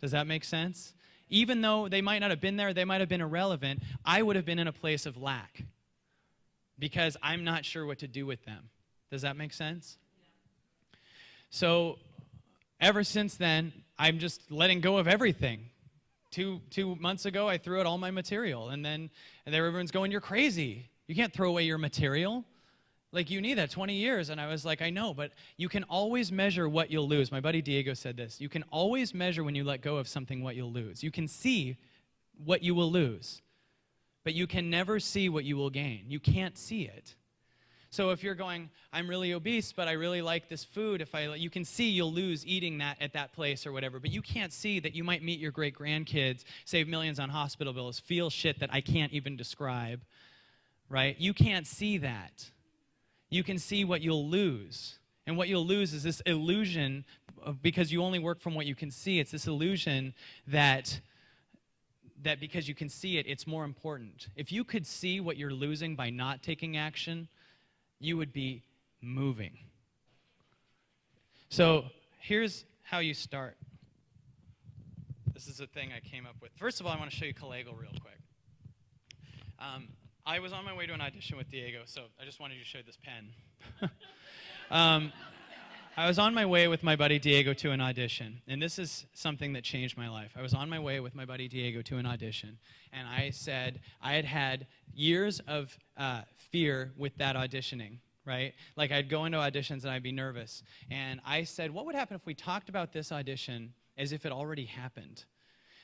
A: Does that make sense? Even though they might not have been there, they might have been irrelevant, I would have been in a place of lack, because I'm not sure what to do with them. Does that make sense? So ever since then, I'm just letting go of everything. Two months ago, I threw out all my material, and then everyone's going, you're crazy. You can't throw away your material. Like, you need that 20 years. And I was like, I know, but you can always measure what you'll lose. My buddy Diego said this. You can always measure when you let go of something what you'll lose. You can see what you will lose, but you can never see what you will gain. You can't see it. So if you're going, I'm really obese, but I really like this food, you can see you'll lose eating that at that place or whatever, but you can't see that you might meet your great-grandkids, save millions on hospital bills, feel shit that I can't even describe, right? You can't see that. You can see what you'll lose. And what you'll lose is this illusion, because you only work from what you can see, it's this illusion that because you can see it, it's more important. If you could see what you're losing by not taking action, you would be moving. So here's how you start. This is a thing I came up with. First of all, I want to show you Calago real quick. I was on my way to an audition with Diego, so I just wanted you to show this pen. I was on my way with my buddy Diego to an audition, and this is something that changed my life. I was on my way with my buddy Diego to an audition, and I said I had had years of fear with that auditioning, right? Like, I'd go into auditions and I'd be nervous. And I said, what would happen if we talked about this audition as if it already happened?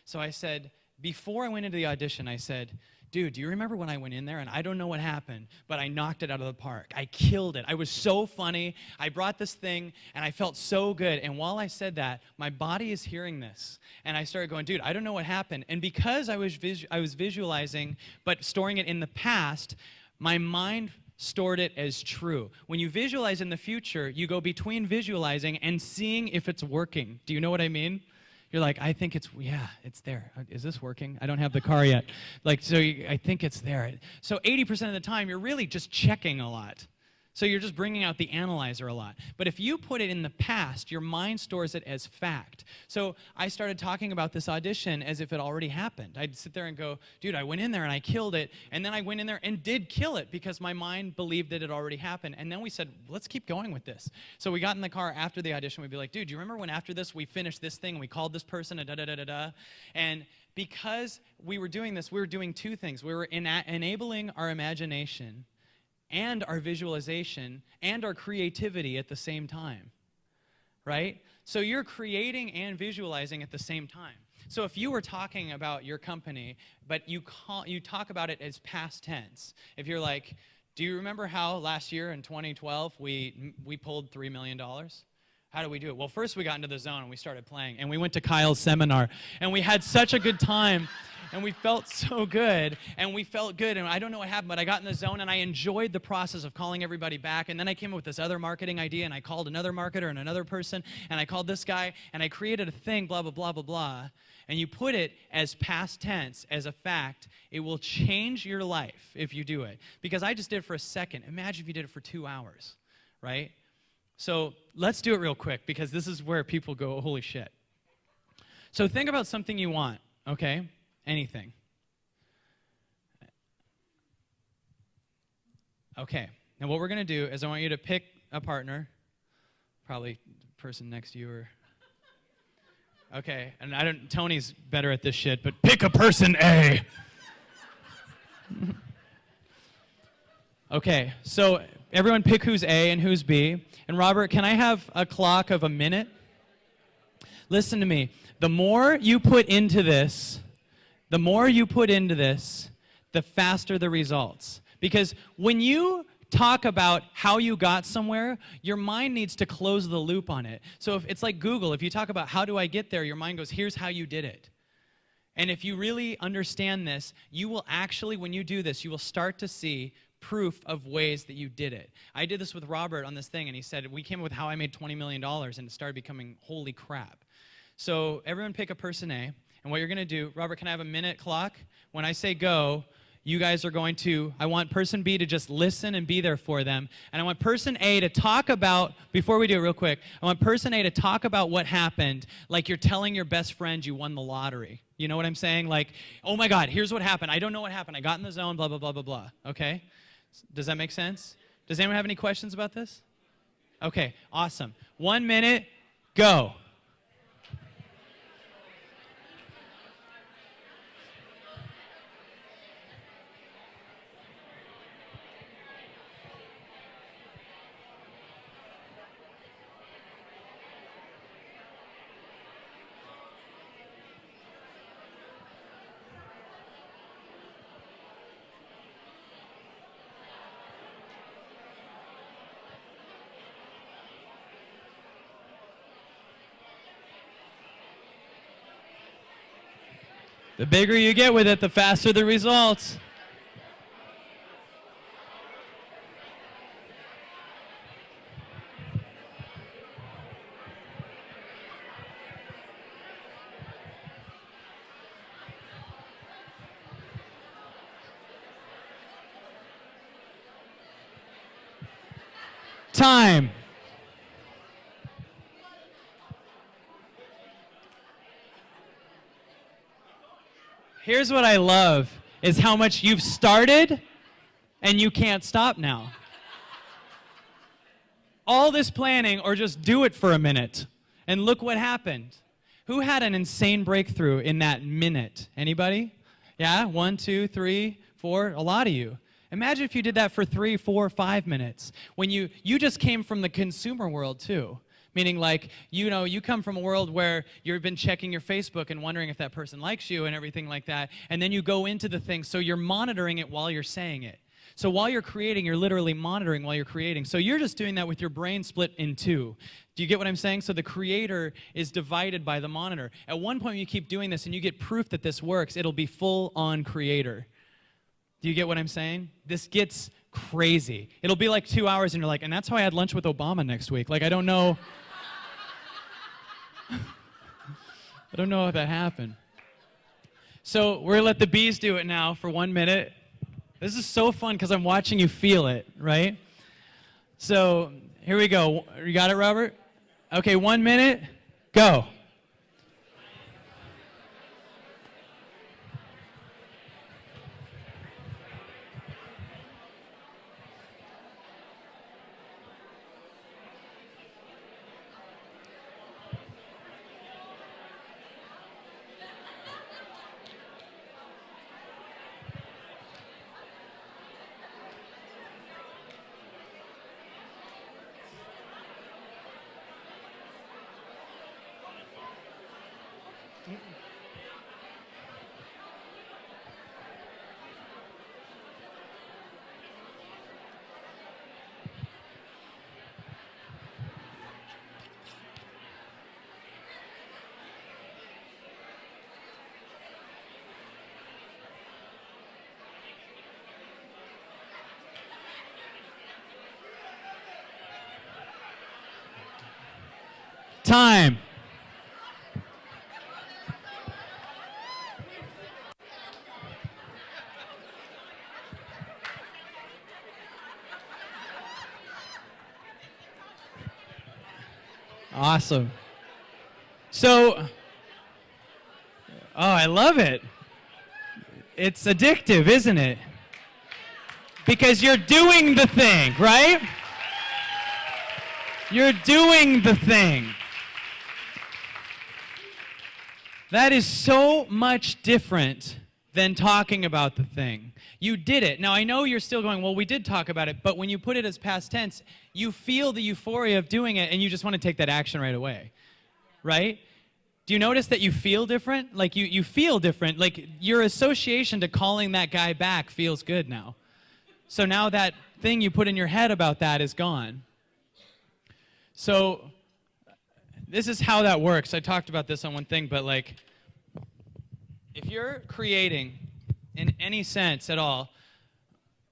A: So I said, before I went into the audition, I said, dude, do you remember when I went in there and I don't know what happened, but I knocked it out of the park. I killed it. I was so funny. I brought this thing and I felt so good. And while I said that, my body is hearing this. And I started going, dude, I don't know what happened. And because I was visualizing, but storing it in the past, my mind stored it as true. When you visualize in the future, you go between visualizing and seeing if it's working. Do you know what I mean? You're like, I think it's there. Is this working? I don't have the car yet. Like, so I think it's there. So 80% of the time, you're really just checking a lot. So you're just bringing out the analyzer a lot. But if you put it in the past, your mind stores it as fact. So I started talking about this audition as if it already happened. I'd sit there and go, dude, I went in there and I killed it. And then I went in there and did kill it because my mind believed that it already happened. And then we said, let's keep going with this. So we got in the car after the audition. We'd be like, dude, do you remember when after this we finished this thing and we called this person and da-da-da-da-da? And because we were doing this, we were doing two things. We were enabling our imagination and our visualization and our creativity at the same time, right? So you're creating and visualizing at the same time. So if you were talking about your company, but you talk about it as past tense, if you're like, do you remember how last year in 2012 we pulled $3 million? How did we do it? Well, first we got into the zone and we started playing, and we went to Kyle's seminar, and we had such a good time. And we felt so good, and we felt good, and I don't know what happened, but I got in the zone, and I enjoyed the process of calling everybody back, and then I came up with this other marketing idea, and I called another marketer and another person, and I called this guy, and I created a thing, blah, blah, blah, blah, blah, and you put it as past tense, as a fact, it will change your life if you do it, because I just did it for a second. Imagine if you did it for 2 hours, right? So let's do it real quick, because this is where people go, holy shit. So think about something you want. Okay? Anything. Okay. Now what we're going to do is I want you to pick a partner, probably the person next to you or... Okay, and Tony's better at this shit, but pick a person A. Okay, so everyone pick who's A and who's B. And Robert, can I have a clock of a minute? Listen to me. The more you put into this, the faster the results. Because when you talk about how you got somewhere, your mind needs to close the loop on it. So if it's like Google. If you talk about how do I get there, your mind goes, here's how you did it. And if you really understand this, you will actually, when you do this, you will start to see proof of ways that you did it. I did this with Robert on this thing, and he said, we came up with how I made $20 million, and it started becoming holy crap. So everyone pick a person A, and what you're going to do, Robert, can I have a minute clock? When I say go, you guys are going to, I want person B to just listen and be there for them. And I want person A to talk about, before we do it real quick, I want person A to talk about what happened like you're telling your best friend you won the lottery. You know what I'm saying? Like, oh my God, here's what happened. I don't know what happened. I got in the zone, blah, blah, blah, blah, blah. Okay? Does that make sense? Does anyone have any questions about this? Okay, awesome. 1 minute, go. The bigger you get with it, the faster the results. Time. Here's what I love, is how much you've started and you can't stop now. All this planning, or just do it for a minute, and look what happened. Who had an insane breakthrough in that minute? Anybody? Yeah, 1, 2, 3, 4, a lot of you. Imagine if you did that for 3, 4, 5 minutes. When you just came from the consumer world too. Meaning like, you come from a world where you've been checking your Facebook and wondering if that person likes you and everything like that. And then you go into the thing, so you're monitoring it while you're saying it. So while you're creating, you're literally monitoring while you're creating. So you're just doing that with your brain split in two. Do you get what I'm saying? So the creator is divided by the monitor. At one point, when you keep doing this and you get proof that this works, it'll be full-on creator. Do you get what I'm saying? This gets crazy. It'll be like 2 hours and you're like, and that's how I had lunch with Obama next week. Like, I don't know. I don't know how that happened. So we're going to let the bees do it now for 1 minute. This is so fun because I'm watching you feel it, right? So here we go. You got it, Robert? Okay, 1 minute, go. Time. Awesome. So, Oh, I love it. It's addictive, isn't it? Because you're doing the thing, right? You're doing the thing. That is so much different than talking about the thing. You did it. Now, I know you're still going, well, we did talk about it, but when you put it as past tense, you feel the euphoria of doing it, and you just want to take that action right away, right? Do you notice that you feel different? Like, you feel different. Like, your association to calling that guy back feels good now. So now that thing you put in your head about that is gone. So this is how that works. I talked about this on one thing, but like, if you're creating in any sense at all,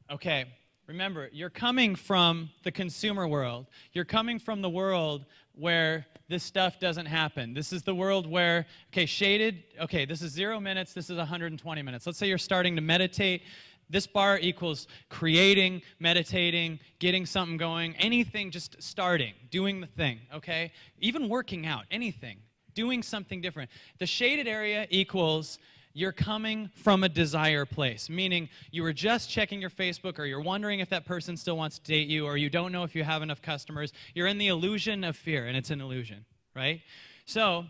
A: okay, remember, you're coming from the consumer world. You're coming from the world where this stuff doesn't happen. This is the world where, okay, shaded, okay, this is 0 minutes, this is 120 minutes. Let's say you're starting to meditate. This bar equals creating, meditating, getting something going, anything, just starting, doing the thing, okay? Even working out, anything, doing something different. The shaded area equals you're coming from a desire place, meaning you were just checking your Facebook, or you're wondering if that person still wants to date you, or you don't know if you have enough customers. You're in the illusion of fear, and it's an illusion, right? So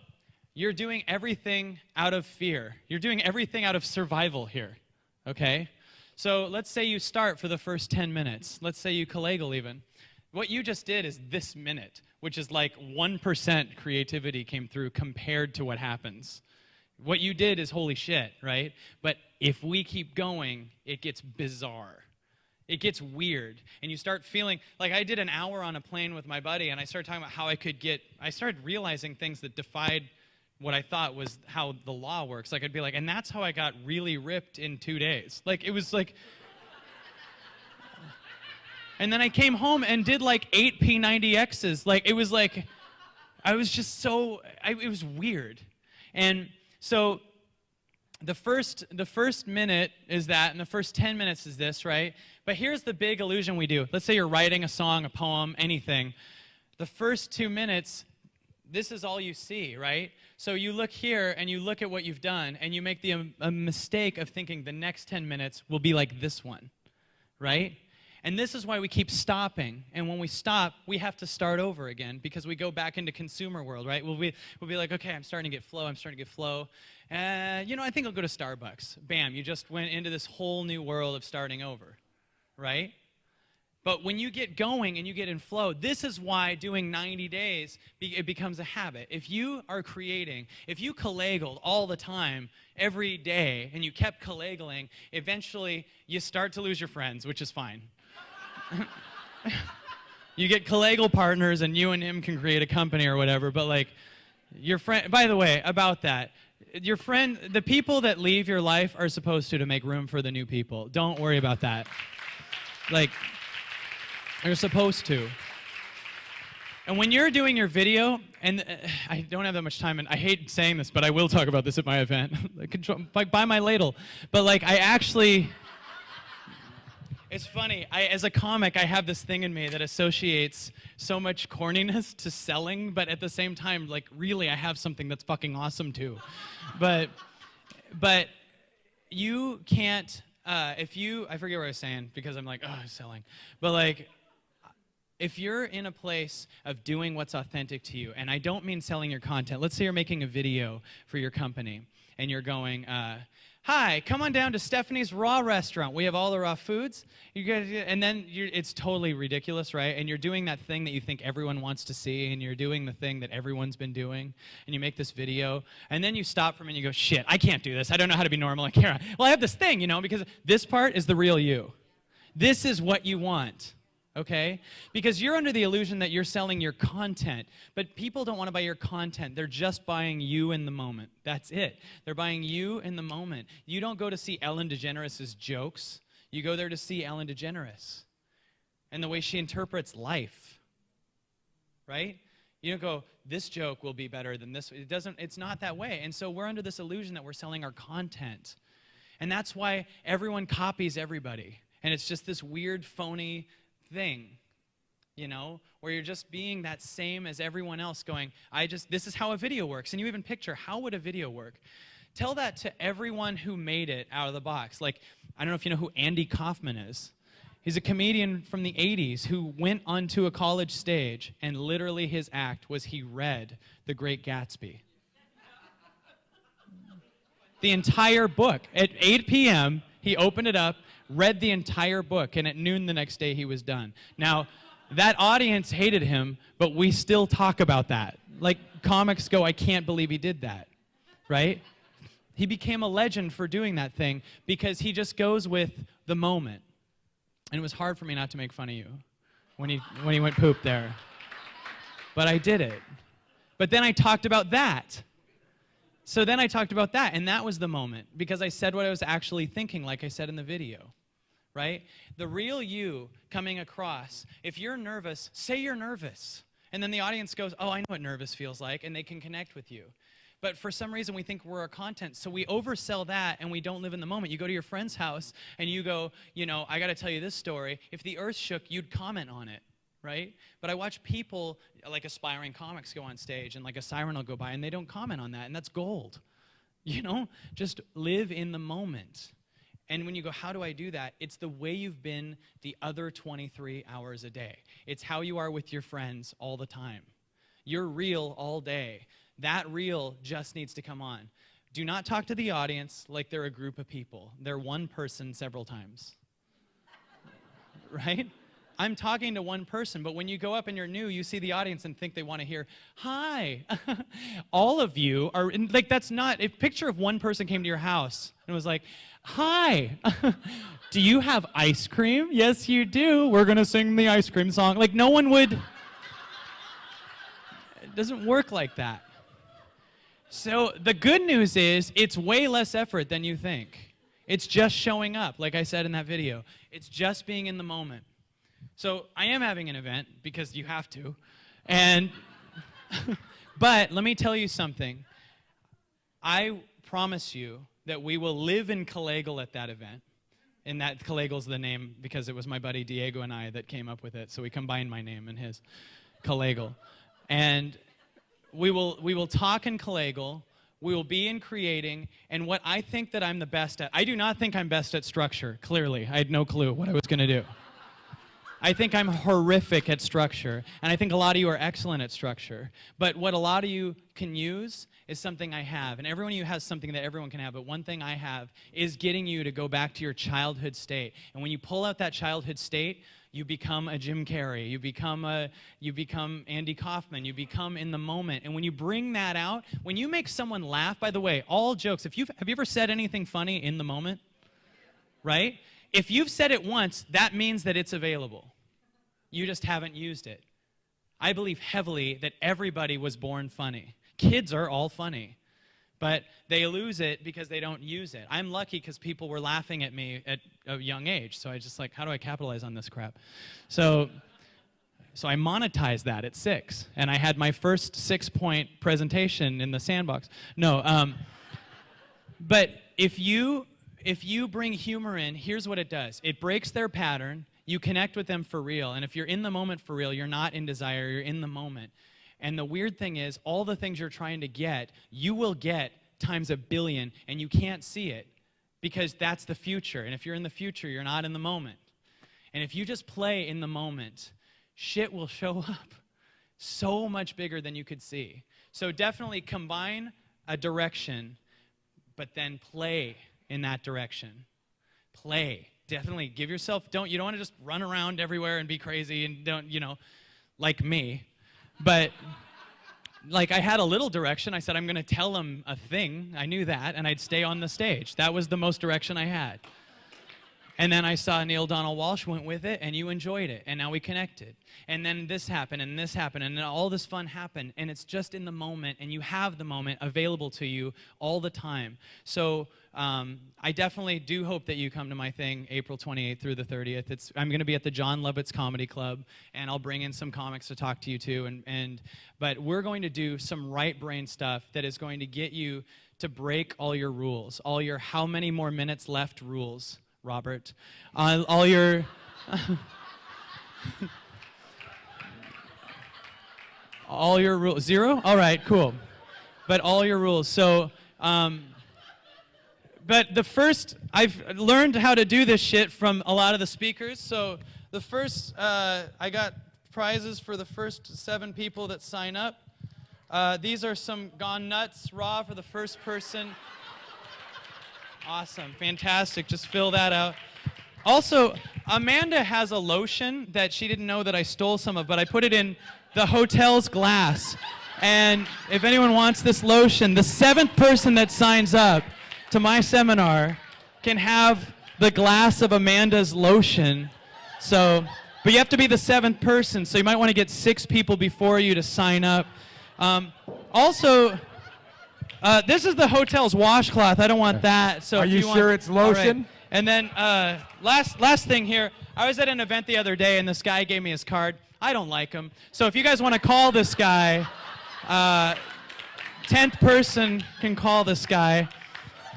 A: you're doing everything out of fear. You're doing everything out of survival here, okay? So let's say you start for the first 10 minutes. Let's say you Kegel even. What you just did is this minute, which is like 1% creativity came through compared to what happens. What you did is holy shit, right? But if we keep going, it gets bizarre. It gets weird. And you start feeling, like I did an hour on a plane with my buddy, and I started talking about how I started realizing things that defied what I thought was how the law works. Like, I'd be like, and that's how I got really ripped in 2 days. Like, it was like... And then I came home and did like 8 P90Xs. Like, it was like... I was just so... it was weird. And so the first minute is that, and the first 10 minutes is this, right? But here's the big illusion we do. Let's say you're writing a song, a poem, anything. The first 2 minutes, this is all you see, right? So you look here and you look at what you've done, and you make a mistake of thinking the next 10 minutes will be like this one, right? And this is why we keep stopping. And when we stop, we have to start over again, because we go back into consumer world, right? We'll be like, okay, I'm starting to get flow. I think I'll go to Starbucks. Bam, you just went into this whole new world of starting over, right? But when you get going and you get in flow, this is why doing 90 days, it becomes a habit. If you are creating, if you Kegeled all the time, every day, and you kept Kegeling, eventually you start to lose your friends, which is fine. You get Kegel partners, and you and him can create a company or whatever, but like, your friend, by the way, about that, your friend, the people that leave your life are supposed to make room for the new people. Don't worry about that. Like, you're supposed to. And when you're doing your video, and I don't have that much time, and I hate saying this, but I will talk about this at my event. Like, buy my ladle. But like, I actually... It's funny, as a comic, I have this thing in me that associates so much corniness to selling, but at the same time, like, really, I have something that's fucking awesome, too. But you can't, I forget what I was saying, because I'm like, oh, selling. But, like, if you're in a place of doing what's authentic to you, and I don't mean selling your content. Let's say you're making a video for your company, and you're going, hi, come on down to Stephanie's Raw restaurant. We have all the raw foods. And then it's totally ridiculous, right? And you're doing that thing that you think everyone wants to see, and you're doing the thing that everyone's been doing, and you make this video, and then you stop for a minute and you go, shit, I can't do this. I don't know how to be normal. I can't. Well, I have this thing, because this part is the real you. This is what you want. Okay? Because you're under the illusion that you're selling your content, but people don't want to buy your content. They're just buying you in the moment. That's it. They're buying you in the moment. You don't go to see Ellen DeGeneres' jokes. You go there to see Ellen DeGeneres and the way she interprets life. Right? You don't go, this joke will be better than this. It's not that way. And so we're under this illusion that we're selling our content. And that's why everyone copies everybody. And it's just this weird, phony thing, where you're just being that same as everyone else, going, this is how a video works. And you even picture, how would a video work? Tell that to everyone who made it out of the box. Like, I don't know if you know who Andy Kaufman is. He's a comedian from the 80s who went onto a college stage, and literally his act was he read The Great Gatsby. The entire book. At 8 p.m., he opened it up, read the entire book, and at noon the next day he was done. Now, that audience hated him, but we still talk about that. Like, comics go, I can't believe he did that, right? He became a legend for doing that thing because he just goes with the moment. And it was hard for me not to make fun of you when he went poop there. But I did it. But then I talked about that. So then I talked about that, and that was the moment, because I said what I was actually thinking, like I said in the video, right? The real you coming across. If you're nervous, say you're nervous. And then the audience goes, oh, I know what nervous feels like, and they can connect with you. But for some reason, we think we're our content, so we oversell that, and we don't live in the moment. You go to your friend's house, and you go, you know, I got to tell you this story. If the earth shook, you'd comment on it, right? But I watch people, like aspiring comics, go on stage, and like a siren will go by, and they don't comment on that, and that's gold. You know? Just live in the moment. And when you go, how do I do that? It's the way you've been the other 23 hours a day. It's how you are with your friends all the time. You're real all day. That real just needs to come on. Do not talk to the audience like they're a group of people. They're one person several times. Right? I'm talking to one person, but when you go up and you're new, you see the audience and think they want to hear, hi. All of you are, like, that's not, if picture if one person came to your house and was like, hi, do you have ice cream? Yes, you do. We're going to sing the ice cream song. Like, no one would. It doesn't work like that. So the good news is it's way less effort than you think. It's just showing up, like I said in that video. It's just being in the moment. So I am having an event because you have to. And but let me tell you something. I promise you that we will live in Calegal at that event. And that Calegal's the name because it was my buddy Diego and I that came up with it. So we combined my name and his, Calegal. And we will talk in Calegal, we will be in creating, and what I think that I'm the best at, I do not think I'm best at structure, clearly. I had no clue what I was going to do. I think I'm horrific at structure, and I think a lot of you are excellent at structure. But what a lot of you can use is something I have, and everyone of you has something that everyone can have, but one thing I have is getting you to go back to your childhood state. And when you pull out that childhood state, you become a Jim Carrey, you become Andy Kaufman, you become in the moment. And when you bring that out, when you make someone laugh, by the way, all jokes, have you ever said anything funny in the moment? Right? If you've said it once, that means that it's available. You just haven't used it. I believe heavily that everybody was born funny. Kids are all funny. But they lose it because they don't use it. I'm lucky because people were laughing at me at a young age. So I just like, how do I capitalize on this crap? So I monetized that at 6. And I had my first 6-point presentation in the sandbox. No, but if you bring humor in, here's what it does. It breaks their pattern. You connect with them for real. And if you're in the moment for real, you're not in desire, you're in the moment. And the weird thing is, all the things you're trying to get, you will get times a billion, and you can't see it because that's the future. And if you're in the future, you're not in the moment. And if you just play in the moment, shit will show up so much bigger than you could see. So definitely combine a direction, but then play in that direction. Play. Definitely give yourself, you don't want to just run around everywhere and be crazy and don't, like me. But, like, I had a little direction. I said, I'm going to tell them a thing. I knew that, and I'd stay on the stage. That was the most direction I had. And then I saw Neil Donald Walsh went with it, and you enjoyed it, and now we connected. And then this happened, and then all this fun happened, and it's just in the moment, and you have the moment available to you all the time. So I definitely do hope that you come to my thing April 28th through the 30th. I'm going to be at the John Lovitz Comedy Club, and I'll bring in some comics to talk to you too. But we're going to do some right brain stuff that is going to get you to break all your rules, all your how many more minutes left rules. Robert, all your all your rules. 0? All right, cool. But all your rules. So But I've learned how to do this shit from a lot of the speakers. So the first, I got prizes for the first 7 people that sign up. These are some Gone Nuts Raw for the first person. Awesome, fantastic, just fill that out. Also, Amanda has a lotion that she didn't know that I stole some of, but I put it in the hotel's glass. And if anyone wants this lotion, the 7th person that signs up to my seminar can have the glass of Amanda's lotion. So, but you have to be the 7th person, so you might want to get 6 people before you to sign up. Also, this is the hotel's washcloth. I don't want that. So
B: are you sure it's lotion?
A: Right. And then last thing here, I was at an event the other day, and this guy gave me his card. I don't like him. So if you guys want to call this guy, 10th person can call this guy.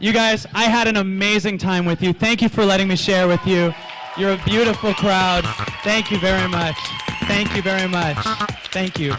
A: You guys, I had an amazing time with you. Thank you for letting me share with you. You're a beautiful crowd. Thank you very much. Thank you very much. Thank you.